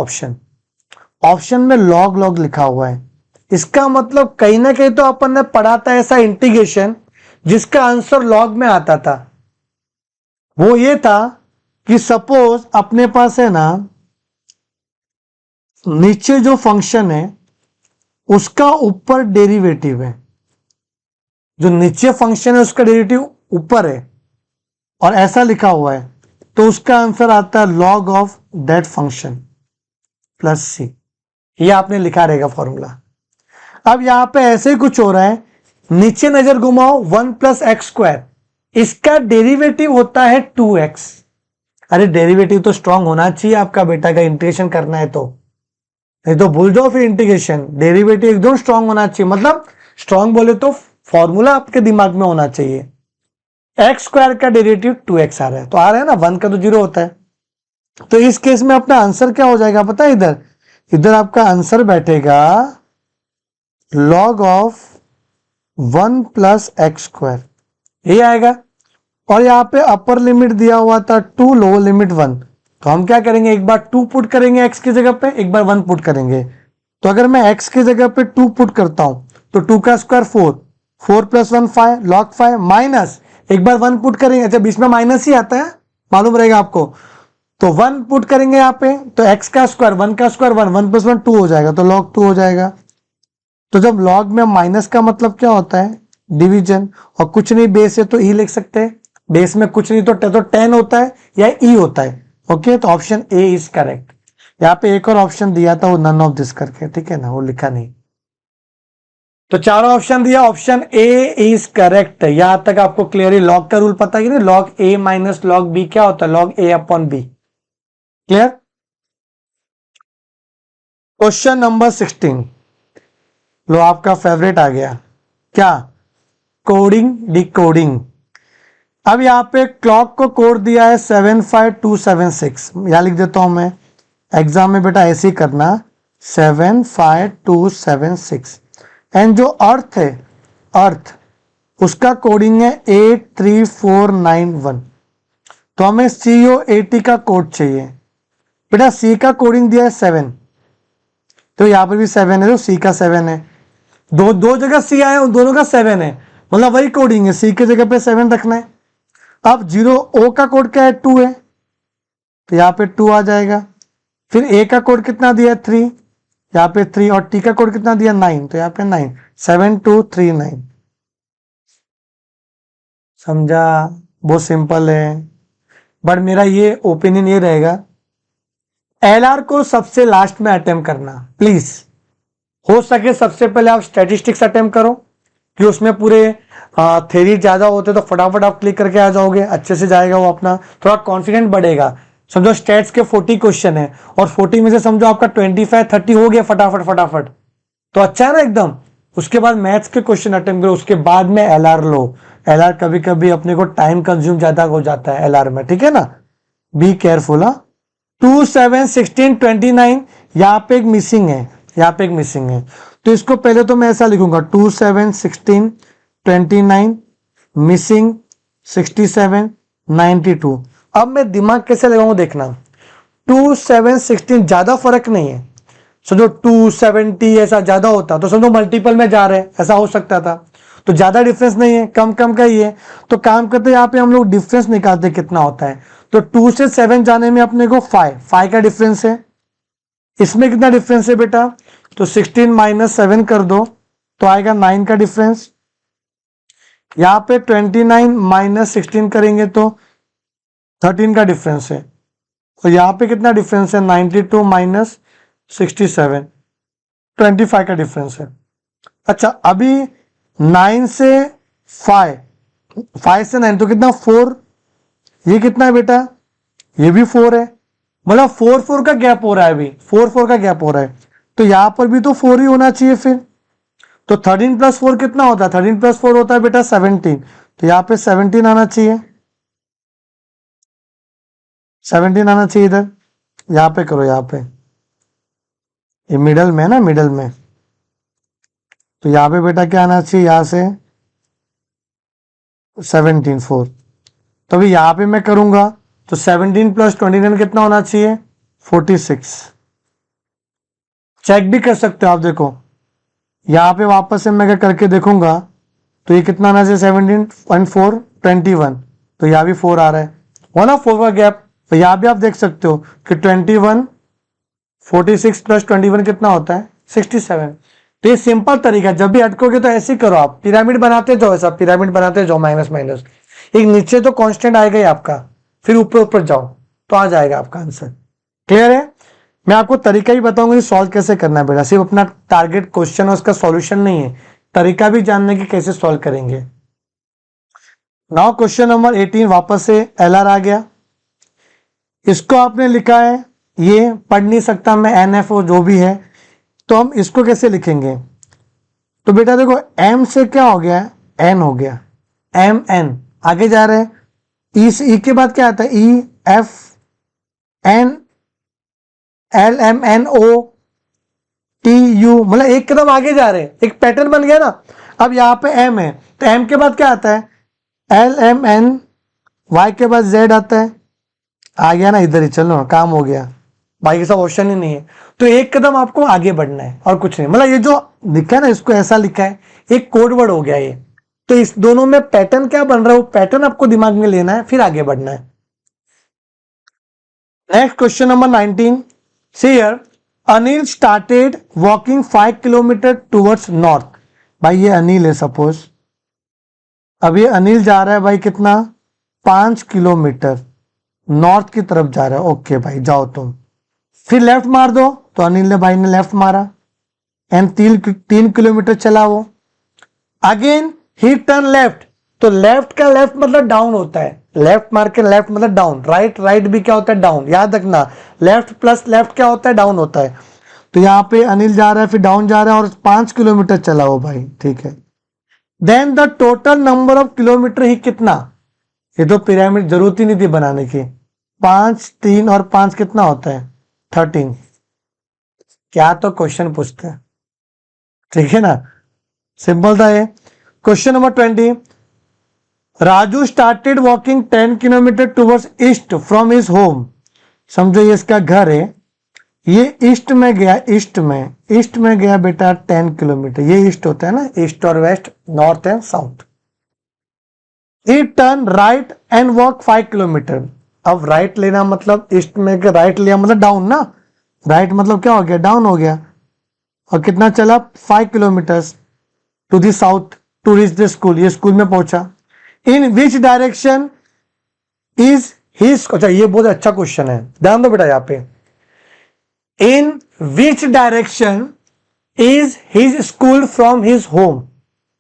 ऑप्शन में लॉग लॉग लिखा हुआ है, इसका मतलब कहीं ना कहीं तो अपन ने पढ़ा था ऐसा इंटीग्रेशन जिसका आंसर लॉग में आता था। वो ये था कि सपोज अपने पास है ना नीचे जो फंक्शन है उसका ऊपर डेरिवेटिव है, जो नीचे फंक्शन है उसका डेरिवेटिव ऊपर है और ऐसा लिखा हुआ है, तो उसका आंसर आता है log of that function plus C. ये आपने लिखा रहेगा फॉर्मूला। अब यहां पे ऐसे ही कुछ हो रहा है, नीचे नजर घुमाओ 1 प्लस एक्स स्क्वायर, इसका डेरिवेटिव होता है 2x। अरे डेरिवेटिव तो स्ट्रांग होना चाहिए आपका बेटा का, इंटीग्रेशन करना है तो, नहीं तो भूल जाओ फिर इंटीग्रेशन। डेरिवेटिव एकदम स्ट्रांग होना चाहिए, मतलब स्ट्रांग बोले तो फॉर्मूला आपके दिमाग में होना चाहिए। एक्स स्क्वायर का डेरिवेटिव 2x आ रहा है, तो आ रहा है ना, 1 का तो 0 होता है। तो इस केस में अपना आंसर क्या हो जाएगा पता है, इधर आपका आंसर बैठेगा log of 1 plus x square, यही आएगा। और यहाँ पे अपर लिमिट दिया हुआ था 2, लोअर लिमिट 1, तो हम क्या करेंगे, एक बार 2 पुट करेंगे x की जगह पे, एक बार 1 पुट करेंगे। तो अगर मैं x की जगह पे 2 पुट करता हूं तो 2 का स्क्वायर 4, 4 प्लस 1 5, लॉग 5 माइनस एक बार 1 पुट करेंगे, अच्छा बीच में माइनस ही आता है, मालूम रहेगा आपको। तो 1 पुट करेंगे यहाँ पे, तो x का स्क्वायर 1 का स्क्वायर 1, 1 प्लस 1 2 हो जाएगा, तो लॉग 2 हो जाएगा। तो जब लॉग में माइनस का मतलब क्या होता है, डिवीजन, और कुछ नहीं बेस है तो ई लिख सकते हैं, बेस में कुछ नहीं तो 10 होता है या ई होता है। ओके, तो ऑप्शन ए इज करेक्ट। यहाँ पे एक और ऑप्शन दिया था वो नन ऑफ दिस करके, ठीक है ना, वो लिखा नहीं। तो चारों ऑप्शन दिया, ऑप्शन ए इज करेक्ट। यहां तक आपको क्लियरली लॉग का रूल पता है कि नहीं, log A minus log B क्या होता है, log A upon B. Clear? Question number 16, लो आपका फेवरेट आ गया, क्या, कोडिंग डिकोडिंग। अब यहाँ पे क्लॉक को कोड दिया है 75276, यहां लिख देता हूं मैं, एग्जाम में बेटा ऐसे ही करना 75276। एंड जो अर्थ है, अर्थ उसका कोडिंग है 83491। तो हमें COAT का कोड चाहिए बेटा। सी का कोडिंग दिया है 7, तो यहां पर भी 7 है, तो सी का 7 है, दो जगह सी आए उन दोनों का 7 है, मतलब वही कोडिंग है, सी की जगह पे 7 रखना है। अब 0 ओ का कोड क्या है 2 है, तो यहाँ पे 2 आ जाएगा। फिर ए का कोड कितना दिया 3, यहाँ पे 3, और टी का कोड कितना दिया 9, तो यहाँ पे 9, 7239। समझा? बहुत सिंपल है, बट मेरा ये ओपिनियन ये रहेगा, एलआर को सबसे लास्ट में अटेम्प्ट करना प्लीज। हो सके सबसे पहले आप स्टैटिस्टिक्स अटेम्प्ट करो, कि उसमें पूरे थ्योरी ज्यादा होते तो फटाफट आप क्लिक करके आ जाओगे, अच्छे से जाएगा वो, अपना थोड़ा कॉन्फिडेंट बढ़ेगा। समझो स्टैट्स के 40 क्वेश्चन है और 40 में से समझो आपका 25-30 हो गया फटाफट, तो अच्छा है ना एकदम। उसके बाद मैथ्स के क्वेश्चन अटेम्प्ट करो, उसके बाद में एलआर लो। एलआर कभी कभी अपने को टाइम कंज्यूम ज्यादा हो जाता है एलआर में, ठीक है ना, बी केयरफुल। 2 7 16 29, यहाँ पे एक मिसिंग है, यहाँ पे एक मिसिंग है, तो इसको पहले तो मैं ऐसा लिखूंगा 2 7 16 29 मिसिंग 67 92। अब मैं दिमाग कैसे लगाऊंगा देखना, 2 7 16 ज्यादा फर्क नहीं है, समझो 270 ऐसा ज्यादा होता तो समझो मल्टीपल में जा रहे हैं, ऐसा हो सकता था, तो ज्यादा डिफरेंस नहीं है, कम कम का ही है। तो काम करते यहाँ पे हम लोग डिफरेंस निकालते कितना होता है, तो 2 से 7 जाने में अपने को 5 का डिफरेंस है। इसमें कितना डिफरेंस है बेटा, तो 16 माइनस 7 कर दो तो आएगा 9 का डिफरेंस। यहाँ पे 29 माइनस 16 करेंगे तो 13 का डिफरेंस है। तो यहाँ पे कितना डिफरेंस है, 92 माइनस 67, 25 का डिफरेंस है। अच्छा अभी 9 से 5 से 9 तो कितना 4, ये कितना है बेटा, ये भी 4 है, मतलब 4 4 का गैप हो रहा है, अभी 4 4 का गैप हो रहा है, तो यहां पर भी तो 4 ही होना चाहिए फिर। तो 13 + 4 कितना होता है? 13 + 4 होता है बेटा 17, तो यहाँ पे 17 आना चाहिए, 17 आना चाहिए इधर। यहाँ पे करो, यहाँ पे ये मिडल में ना, मिडल में, तो यहाँ पे बेटा क्या आना चाहिए? यहाँ से 17 4। तो अभी यहाँ पे मैं करूंगा तो 17 + 29 कितना होना चाहिए? 46। चेक भी कर सकते हो आप, देखो यहाँ पे वापस से मैं अगर करके देखूंगा तो ये कितना आना चाहिए? 17 + 4 21, तो यहाँ भी 4 आ रहा है ना, 4 का गैप। तो यहाँ भी आप देख सकते हो कि 21 46 + 21 कितना होता है? 67। तो ये सिंपल तरीका, जब भी अटकोगे तो ऐसे ही करो आप, पिरामिड बनाते जाओ, ऐसा पिरामिड बनाते जाओ, माइनस माइनस, एक नीचे तो कांस्टेंट आएगा ही आपका, फिर ऊपर ऊपर जाओ तो आ जाएगा आपका आंसर। क्लियर है? मैं आपको तरीका ही बताऊंगा सॉल्व कैसे करना है बेटा, सिर्फ अपना टारगेट क्वेश्चन और उसका सॉल्यूशन नहीं है, तरीका भी जानने की कैसे सॉल्व करेंगे। नाउ क्वेश्चन नंबर 18, वापस से LR आ गया, इसको आपने लिखा है, ये पढ़ नहीं सकता मैं, NF और जो भी है, तो हम इसको कैसे लिखेंगे? तो बेटा देखो M से क्या हो गया? N हो गया, MN आगे जा रहे हैं, E से E के बाद क्या आता है? EFN LMNOTU, मतलब एक कदम आगे जा रहे हैं, एक पैटर्न बन गया ना। अब यहाँ पे M है तो M के बाद क्या आता है? LMN, Y के बाद Z आता है, आ गया ना, इधर ही चलो, काम हो गया, बाकी सब ऑप्शन ही नहीं है। तो एक कदम आपको आगे बढ़ना है और कुछ नहीं, मतलब ये जो लिखा है ना, इसको ऐसा लिखा है, एक कोड वर्ड हो गया ये। तो इस दोनों में पैटर्न क्या बन रहा है, वो पैटर्न आपको दिमाग में लेना है, फिर आगे बढ़ना है। Next question number 19, see here, Anil started walking 5 kilometre towards north. भाई ये अनिल है सपोज, अब ये अनिल जा रहा है भाई कितना? 5 किलोमीटर नॉर्थ की तरफ जा रहा है। ओके भाई जाओ तुम, फिर लेफ्ट मार दो, तो अनिल ने भाई ने लेफ्ट मारा एंड 3 किलोमीटर चला वो। अगेन ही टर्न लेफ्ट, तो लेफ्ट का लेफ्ट मतलब डाउन होता है, लेफ्ट मार के लेफ्ट मतलब डाउन, राइट राइट भी क्या होता है? डाउन, याद रखना, लेफ्ट प्लस लेफ्ट क्या होता है? डाउन होता है। तो यहाँ पे अनिल जा रहा है, फिर डाउन जा रहा है और 5 किलोमीटर चला वो भाई, ठीक है। Then the total number of kilometre ही कितना? ये तो पिरामिड जरूरत ही नहीं थी बनाने की, 5 3 और 5 कितना होता है? 13। क्या तो क्वेश्चन पूछते हैं, ठीक है ना, सिंपल था ये। Question number 20, Raju started walking 10 kilometre towards east from his home. समझो ये इसका घर है, ये ईस्ट में गया, ईस्ट में गया बेटा 10 किलोमीटर, ये ईस्ट होता है ना, ईस्ट और west, north and south. He turn right and walk 5 kilometer. अब राइट लेना मतलब ईस्ट में के राइट लिया मतलब डाउन ना, राइट मतलब क्या हो गया? डाउन हो गया। और कितना चला? 5 kilometers to the south to reach the school, ये स्कूल में पहुंचा। In which direction is his, अच्छा ये बहुत अच्छा क्वेश्चन है, ध्यान दो बेटा यहाँ पे। In which direction is his school from his home,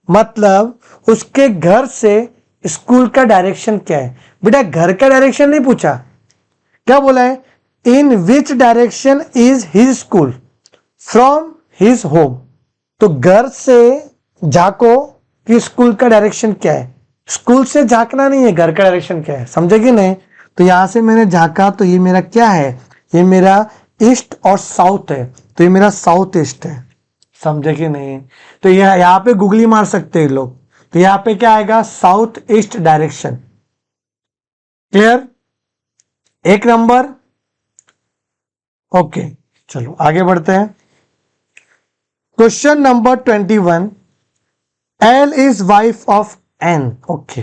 मतलब उसके घर से स्कूल का डायरेक्शन क्या है? बेटा घर का डायरेक्शन नहीं पूछा, क्या बोला है? In which direction is his school from his home. तो घर से झाको कि स्कूल का डायरेक्शन क्या है, स्कूल से झांकना नहीं है, घर का डायरेक्शन क्या है, समझे कि नहीं? तो यहां से मैंने झांका तो ये मेरा क्या है? ये मेरा ईस्ट और साउथ है, तो ये मेरा साउथ ईस्ट है, समझे कि नहीं? तो ये यहाँ पे गूगली मार सकते हैं लोग, तो यहाँ पे क्या आएगा? South east direction. क्लियर? एक नंबर। ओके चलो आगे बढ़ते हैं। Question number 21, L is wife of N. Okay,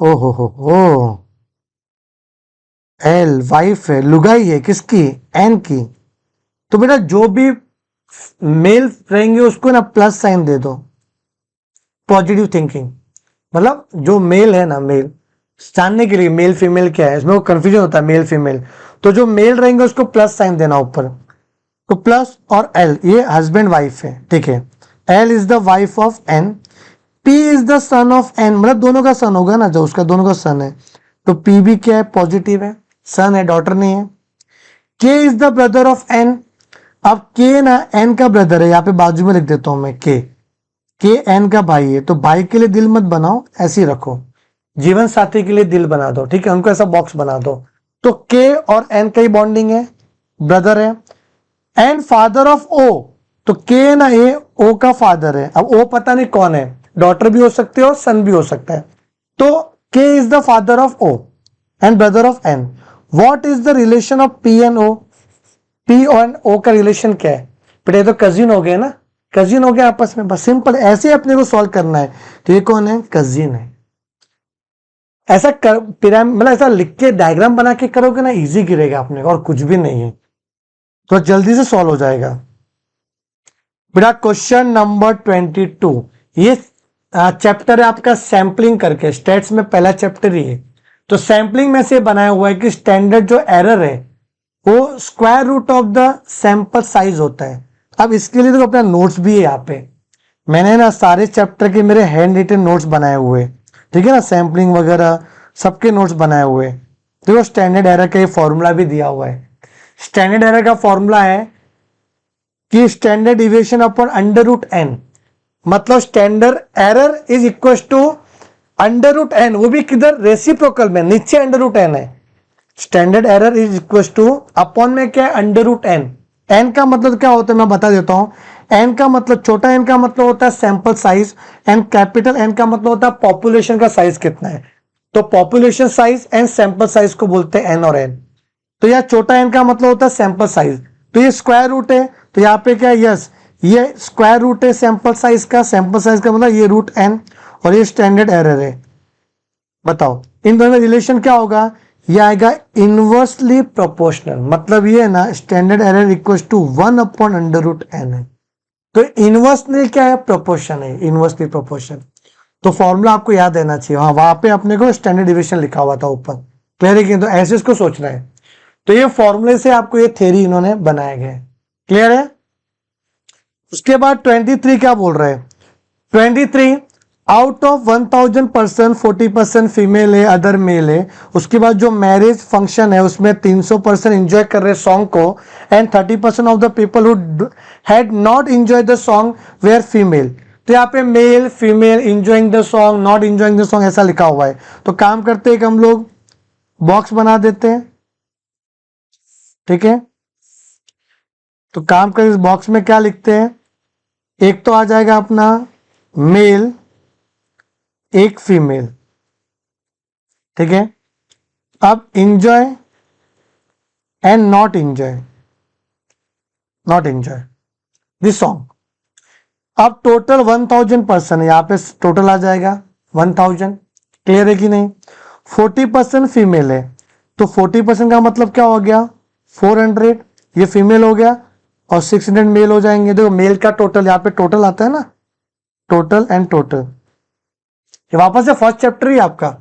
ओहो हो, एल वाइफ है, लुगाई है, किसकी? एन की। तो बेटा जो भी मेल रहेंगे उसको ना प्लस साइन दे दो, पॉजिटिव थिंकिंग, मतलब जो मेल है ना, मेल जानने के लिए मेल फीमेल क्या है, इसमें वो कंफ्यूजन होता है मेल फीमेल, तो जो मेल रहेंगे उसको प्लस साइन देना ऊपर, तो प्लस और एल, ये हस्बैंड वाइफ है, ठीक है। L is the wife of N, P is the son of N, मतलब दोनों का सन होगा ना, जो उसका दोनों का सन है, तो पी भी क्या है? पॉजिटिव है। सन है, डॉटर नहीं है। K is the brother of N. अब के ना एन का ब्रदर है, यहाँ पे बाजू में लिख देता हूं मैं के एन का भाई है। तो भाई के लिए दिल मत बनाओ, ऐसे ही रखो। जीवन साथी के लिए दिल बना दो, ठीक है, उनको ऐसा बॉक्स बना दो। तो के और एन का ही बॉन्डिंग है, ब्रदर है। एंड फादर ऑफ ओ, तो के ना ए ओ का फादर है। अब ओ पता नहीं कौन है, डॉटर भी हो सकती है और सन भी हो सकता है। तो K is the father of O and brother of N. What is the relation of P and O. P और ओ का रिलेशन क्या है बेटा, ये तो कजिन हो गए ना, कजिन हो गया आपस में, बस सिंपल ऐसे ही अपने को सॉल्व करना है। तो ये कौन है, कजिन है। ऐसा कर मतलब ऐसा लिख के डायग्राम बना के करोगे ना, इजी गिरेगा अपने को, और कुछ भी नहीं है, तो जल्दी से सॉल्व हो जाएगा। बेटा क्वेश्चन नंबर 22, ये चैप्टर है आपका सैंपलिंग करके, स्टेट्स में पहला चैप्टर ही है। तो सैंपलिंग में से बनाया हुआ है कि स्टैंडर्ड जो एरर है वो square root of the sample size होता है। अब इसके लिए तो अपना नोट्स भी है यहाँ पे, मैंने ना सारे चैप्टर के मेरे हैंड रिटन नोट्स बनाए हुए, ठीक है ना, सैंपलिंग वगैरह सबके नोट्स बनाए हुए। देखो स्टैंडर्ड एरर का ये फॉर्मूला भी दिया हुआ है। स्टैंडर्ड एरर का फॉर्मूला है कि standard deviation upon under root N, मतलब standard error is equal to under root N, वो भी किधर, रेसिप्रोकल में, नीचे अंडर रूट एन है। Standard error is equal to upon में क्या है, अंडर रूट एन। एन का मतलब क्या होता है मैं बता देता हूं। एन का मतलब, छोटा एन का मतलब होता है sample size, and capital N का मतलब होता है पॉपुलेशन का साइज कितना है। तो population size and sample size को बोलते हैं एन और एन। तो यह छोटा एन का मतलब होता है सैंपल साइज, तो ये स्क्वायर रूट है, तो यहाँ पे क्या, यस ये स्क्वायर रूट है सैंपल साइज का। सैंपल साइज का मतलब ये रूट एन, और ये स्टैंडर्ड एरर है। बताओ इन दोनों में रिलेशन क्या होगा, ये आएगा इनवर्सली प्रोपोर्शनल, मतलब ये है ना standard error equal to 1 upon under root N है। तो इनवर्सली क्या है, प्रोपोर्शन है, इनवर्सली प्रोपोर्शन। तो फॉर्मूला आपको याद रहना चाहिए, हाँ वहां पे अपने को स्टैंडर्ड डिविएशन लिखा हुआ था ऊपर, क्लियर है कि, तो ऐसे इसको सोचना है। तो ये फॉर्मूले से आपको ये थ्योरी इन्होंने बनाया गया है, क्लियर है। उसके बाद 23 क्या बोल रहे हैं, 23 आउट ऑफ 1000% 40% फीमेल है, अदर मेल है। उसके बाद जो मैरिज फंक्शन है उसमें 300% एंजॉय कर रहे सॉन्ग को, and 30% of the people who had not enjoy the song were female. तो यहाँ पे male female enjoying the song, not enjoying the song ऐसा लिखा हुआ है। तो काम करते हैं कि हम लोग बॉक्स बना देते हैं, ठीक है। तो काम कर, इस बॉक्स में क्या लिखते हैं, एक तो आ जाएगा अपना मेल, एक फीमेल, ठीक है। अब enjoy and not enjoy, not enjoy this song. अब टोटल 1000% है, यहां पे टोटल आ जाएगा 1000, क्लियर है कि नहीं। 40% फीमेल है, तो 40% का मतलब क्या हो गया, 400, ये फीमेल हो गया, और 600 मेल हो जाएंगे। देखो मेल का टोटल, यहाँ पे टोटल आता है ना, टोटल एंड टोटल। ये वापस से फर्स्ट चैप्टर ही आपका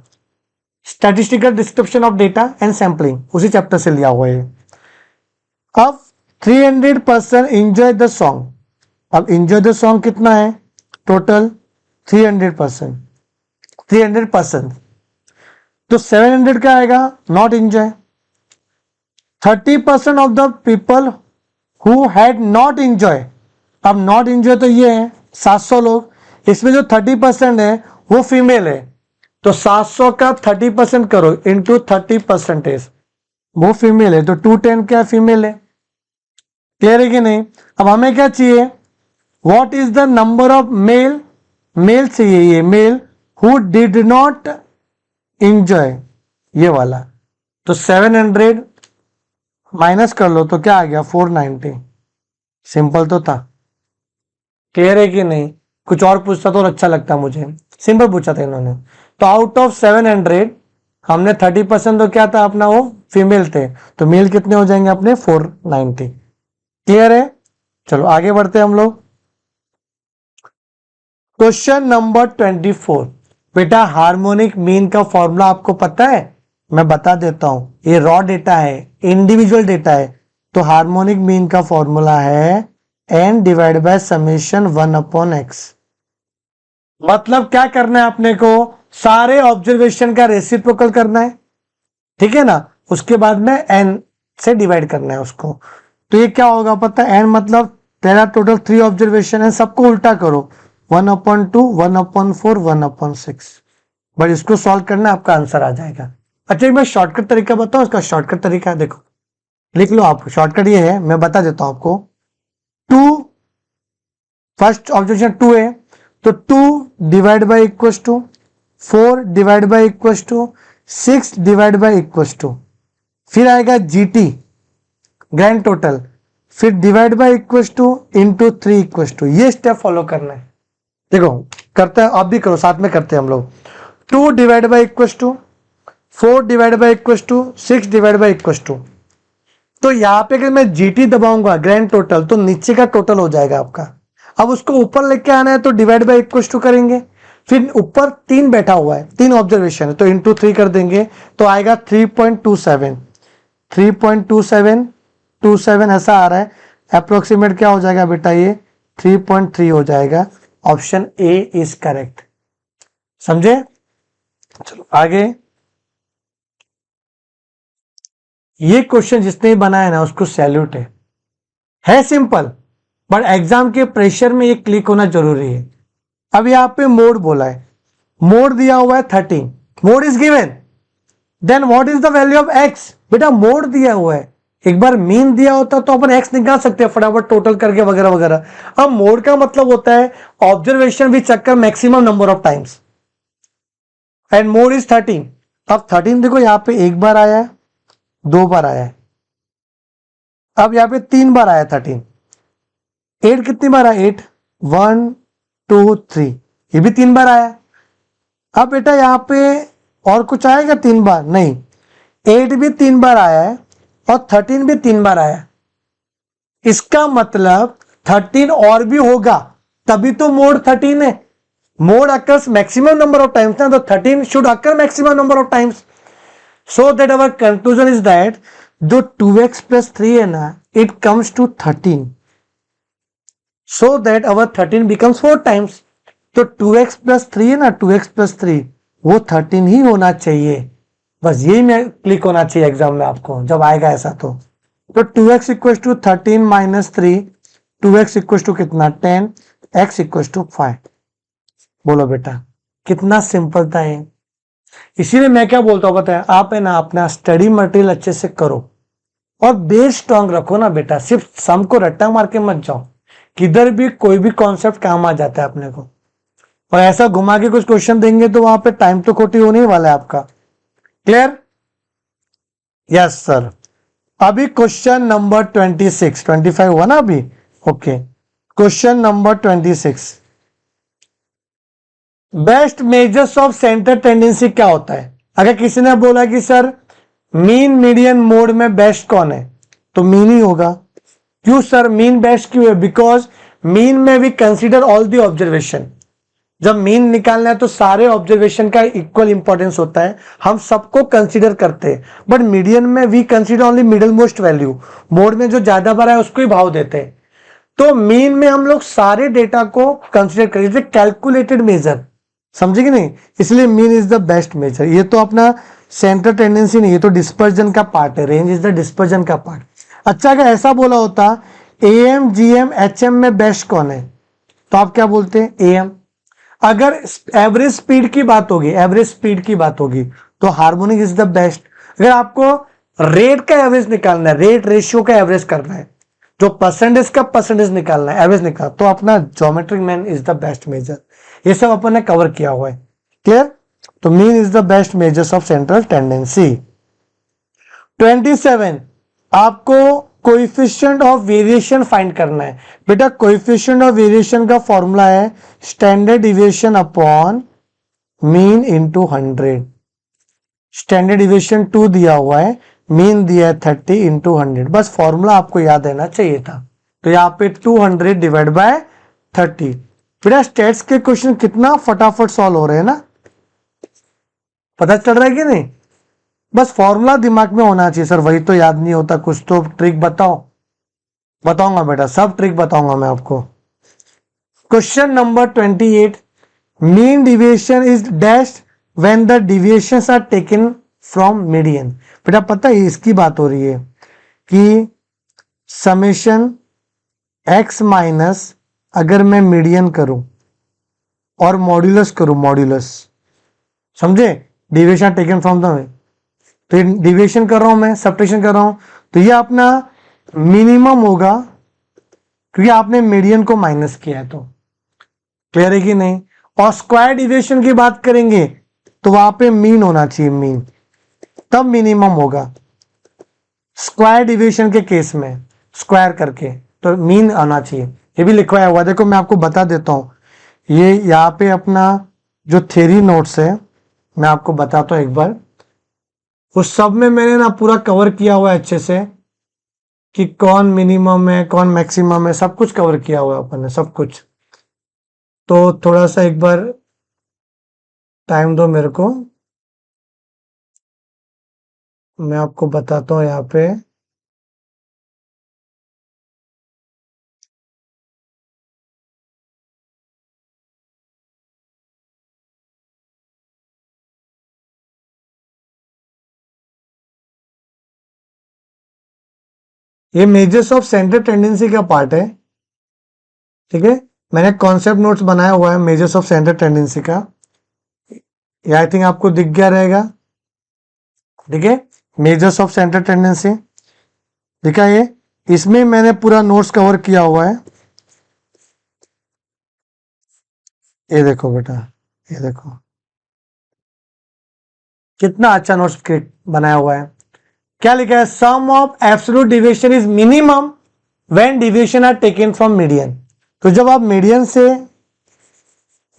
statistical description of data and sampling, उसी चैप्टर से लिया हुआ है। अब 300% एंजॉय द सॉन्ग। अब एंजॉय द सॉन्ग कितना है, टोटल 300%, 300%। तो 700 क्या आएगा, not enjoy. 30% of the people who had not enjoy. अब नॉट एंजॉय तो ये है 700 लोग, इसमें जो 30% है वो फीमेल है। तो 700 का 30% करो इंटू 30%, वो फीमेल है, तो 210 क्या फीमेल है, क्लियर है कि नहीं। अब हमें क्या चाहिए, what is the number of male, male चाहिए, ये male who did not enjoy, ये वाला। तो 700 माइनस कर लो तो क्या आ गया, 490। सिंपल तो था, क्लियर है कि नहीं। कुछ और पूछता तो अच्छा लगता मुझे, सिंपल पूछा था इन्होंने। तो आउट ऑफ 700 हमने 30% तो क्या था अपना, वो फीमेल थे, तो मेल कितने हो जाएंगे अपने 490, क्लियर है। चलो आगे बढ़ते हैं हम लोग। क्वेश्चन नंबर 24, बेटा हार्मोनिक मीन का फॉर्मूला आपको पता है, मैं बता देता हूं। ये रॉ डेटा है, इंडिविजुअल डेटा है, तो हार्मोनिक मीन का फॉर्मूला है n divide by summation 1/x। मतलब क्या करना है अपने को, सारे ऑब्जर्वेशन का रेसिप्रोकल करना है, ठीक है ना। उसके बाद में n से डिवाइड करना है उसको। तो ये क्या होगा पता है, n मतलब तेरा टोटल 3 ऑब्जर्वेशन है, सबको उल्टा करो 1/2, 1/4, 1/6। बट इसको सॉल्व करना आपका आंसर आ जाएगा। अच्छा एक मैं शॉर्टकट तरीका बताऊं, इसका शॉर्टकट तरीका देखो, लिख लो आप, शॉर्टकट ये है, मैं बता देता हूं आपको। 2 फर्स्ट ऑब्जर्वेशन 2 है, तो 2 divide by equal to 4 divide by equal to 6 divide by equal to, फिर आएगा जीटी ग्रैंड टोटल, फिर divide by equal to into 3 equal to. ये स्टेप फॉलो करना है। देखो करते हैं, आप भी करो, साथ में करते हैं हम लोग। 2 divide by equal to 4 divide by equal to 6 divide by equal to. तो यहां पे अगर मैं जीटी दबाऊंगा ग्रैंड टोटल, तो नीचे का टोटल हो जाएगा आपका। अब उसको ऊपर लेके आना है तो डिवाइड बाई इक्वल टू करेंगे, फिर ऊपर 3 बैठा हुआ है, 3 ऑब्जर्वेशन है, तो इंटू 3 कर देंगे, तो आएगा 3.27 3.27 ऐसा आ रहा है। अप्रोक्सीमेट क्या हो जाएगा बेटा, ये 3.3 हो जाएगा। Option A is correct. समझे? चलो आगे। ये क्वेश्चन जिसने बनाया ना उसको सैल्यूट है सिंपल, बट एग्जाम के प्रेशर में ये क्लिक होना जरूरी है। अब यहां पे मोड बोला है, मोड दिया हुआ है 13, mode is given, then what is the value of x. बेटा मोड दिया हुआ है, एक बार मीन दिया होता तो अपन एक्स निकाल सकते हैं फटाफट टोटल करके वगैरह वगैरह। अब मोड का मतलब होता है observation which occur maximum number of times, and mode is 13। अब 13 देखो यहां पे एक बार आया है, 2 बार आया है, अब यहां पे 3 बार आया 13। 8 कितनी बार आया, 8 1 2 3, ये भी 3 बार आया। अब बेटा यहां पे और कुछ आएगा 3 बार, नहीं, 8 भी 3 बार आया है और 13 भी 3 बार आया। इसका मतलब 13 और भी होगा, तभी तो मोड 13 है। Mode occurs maximum number of times ना, तो 13 should occur maximum number of times. So that our conclusion is that जो 2x plus 3 है ना, it comes to 13, so that our 13 becomes 4 times. तो 2x plus 3 है ना, 2x plus 3 वो 13 ही होना चाहिए। बस यही में क्लिक होना चाहिए एग्जाम में आपको जब आएगा ऐसा। तो 2x equal to 13 minus 3, 2x equal to कितना 10, x इक्वल टू 5। बोलो बेटा कितना सिंपल था ये। इसीलिए मैं क्या बोलता हूं पता है, आप है ना अपना स्टडी मटेरियल अच्छे से करो और बेस स्ट्रांग रखो ना बेटा, सिर्फ सम को रट्टा मार के मत जाओ, किधर भी कोई भी कॉन्सेप्ट काम आ जाता है अपने को। और ऐसा घुमा के कुछ क्वेश्चन देंगे तो वहां पे टाइम तो खोटी होने ही वाला है आपका। क्लियर? Yes sir. अभी क्वेश्चन नंबर 26, 25 हुआ ना अभी, okay. Question number 26, best measures of centre tendency क्या होता है। अगर किसी ने बोला कि सर मीन मीडियन मोड में बेस्ट कौन है, तो मीन ही होगा। क्यों सर मीन बेस्ट क्यों है? बिकॉज मीन में we consider all the observation. जब मीन निकालना है तो सारे ऑब्जर्वेशन का इक्वल इंपॉर्टेंस होता है, हम सबको कंसीडर करते हैं। बट मीडियन में we consider only middle most value, mode में जो ज्यादा बड़ा है उसको ही भाव देते हैं। तो मीन में हम लोग सारे डेटा को कंसीडर करें, कैलकुलेटेड मेजर, समझे कि नहीं? इसलिए mean is the best measure. ये तो अपना सेंटर टेंडेंसी नहीं, ये तो डिस्पर्जन का पार्ट है, रेंज इज द डिस्पर्जन का पार्ट। अच्छा अगर ऐसा बोला होता एएम जीएम एचएम में बेस्ट कौन है, तो आप क्या बोलते हैं? एएम। अगर एवरेज स्पीड की बात होगी, एवरेज स्पीड की बात होगी तो हार्मोनिक इज द बेस्ट। अगर आपको रेट का एवरेज निकालना है, रेट रेशियो का एवरेज करना है, जो परसेंटेज का परसेंटेज निकालना है, एवरेज निकालना, तो अपना geometric mean is the best measure. ये सब अपन ने कवर किया हुआ है। क्लियर? तो mean is the best measures of central tendency. 27, आपको कोएफिशिएंट ऑफ वेरिएशन फाइंड करना है। बेटा कोएफिशिएंट ऑफ वेरिएशन का फॉर्मूला है standard deviation upon mean into 100। Standard deviation 2 दिया हुआ है, मीन दिया है 30 इंटू 100। बस फॉर्मूला आपको याद रहना चाहिए था। तो यहाँ पे 200 डिवाइड बाय 30। बेटा स्टेट्स के क्वेश्चन कितना फटाफट सॉल्व हो रहे हैं ना, पता चल रहा है कि नहीं? बस फॉर्मूला दिमाग में होना चाहिए सर, वही तो याद नहीं होता। कुछ तो ट्रिक बताओ। बताऊंगा बेटा, सब ट्रिक बताऊंगा मैं आपको। Question number 28, mean deviation is dash when the deviations are taken from median. बेटा पता है इसकी बात हो रही है कि समेशन x माइनस अगर मैं मीडियन करूं और मॉड्यूलस करूं, मॉड्यूलस समझे, डिविएशन टेकन फ्रॉम द, तो डिविएशन कर रहा हूं मैं, सब्ट्रैक्शन कर रहा हूं, तो ये अपना मिनिमम होगा क्योंकि आपने मीडियन को माइनस किया है। तो क्लियर है कि नहीं। और स्क्वायर डिविएशन की बात करेंगे तो वहां पे मीन होना चाहिए, मीन, तब मिनिमम होगा। स्क्वायर डिविएशन के केस में स्क्वायर करके तो मीन आना चाहिए, ये भी लिखवाया हुआ। देखो मैं आपको बता देता हूं, ये यहाँ पे अपना जो थ्योरी नोट्स है मैं आपको बताता हूं एक बार। उस सब में मैंने ना पूरा कवर किया हुआ है अच्छे से कि कौन मिनिमम है कौन मैक्सिमम है, सब कुछ कवर किया हुआ है अपन ने, सब कुछ। तो थोड़ा सा एक बार टाइम दो मेरे को, मैं आपको बताता हूँ यहाँ पे। ये मेजर्स ऑफ सेंट्रल टेंडेंसी का पार्ट है, ठीक है। मैंने कॉन्सेप्ट नोट्स बनाया हुआ है मेजर्स ऑफ सेंट्रल टेंडेंसी का, ये आई थिंक आपको दिख गया रहेगा, ठीक है। मेजर्स ऑफ सेंट्रल टेंडेंसी दिखा, ये इसमें मैंने पूरा नोट्स कवर किया हुआ है। ये देखो बेटा, ये देखो कितना अच्छा नोट्स बनाया हुआ है। क्या लिखा है, sum of absolute deviation is minimum when deviation are taken from median. तो जब आप मीडियन से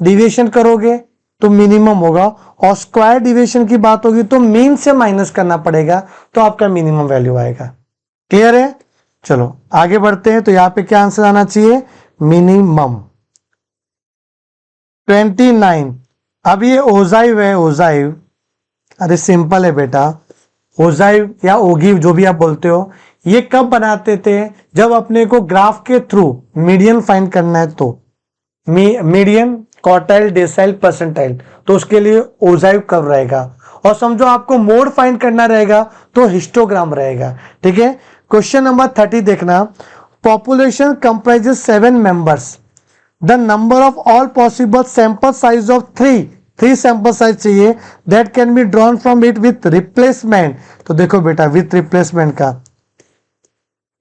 डिविएशन करोगे तो मिनिमम होगा, और स्क्वायर डिविएशन की बात होगी तो मीन से माइनस करना पड़ेगा, तो आपका मिनिमम वैल्यू आएगा। क्लियर है। चलो आगे बढ़ते हैं। तो यहां पे क्या आंसर आना चाहिए, मिनिमम। 29। अब ये ओजाइव है, ओजाइव, अरे सिंपल है बेटा, ओजाइव या ओगिव जो भी आप बोलते हो, ये कब बनाते थे, जब अपने को ग्राफ के थ्रू मीडियन फाइंड करना है, तो मीडियन, क्वार्टाइल, डेसाइल, परसेंटाइल, तो उसके लिए ओजाइव कर्व रहेगा। और समझो आपको मोड फाइंड करना रहेगा तो हिस्टोग्राम रहेगा, ठीक है। क्वेश्चन नंबर 30 देखना, population comprises 7 members, the number of all possible sample size of 3 sample size चाहिए, that can be drawn from it with replacement. तो देखो बेटा विथ रिप्लेसमेंट का,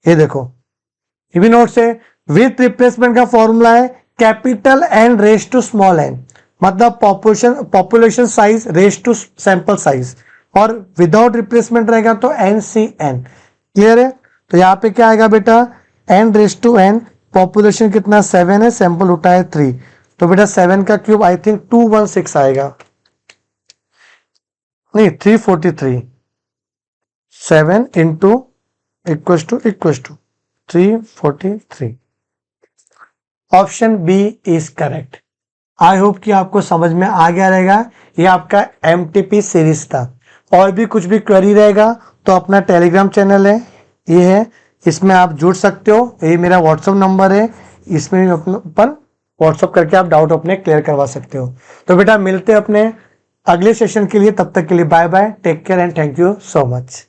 ये देखो ये भी नोट से, विथ रिप्लेसमेंट का फॉर्मूला है capital N raise to small N, मतलब population size raise to sample size, और विदाउट रिप्लेसमेंट रहेगा तो NCN। क्लियर है। तो यहां पे क्या आएगा बेटा, n raise to n, population कितना 7 है, सैंपल उठा है 3, तो बेटा 7 का क्यूब आई थिंक 216 आएगा, नहीं 343, 7 into equal to 343। Option B is correct. I hope कि आपको समझ में आ गया रहेगा। ये आपका MTP सीरीज था। और भी कुछ भी क्वेरी रहेगा तो अपना टेलीग्राम चैनल है, ये है, इसमें आप जुड़ सकते हो। ये मेरा व्हाट्सअप नंबर है, इसमें अपन व्हाट्सअप करके आप डाउट अपने क्लियर करवा सकते हो। तो बेटा मिलते हैं अपने अगले सेशन के लिए, तब तक के लिए bye bye, take care and thank you so much.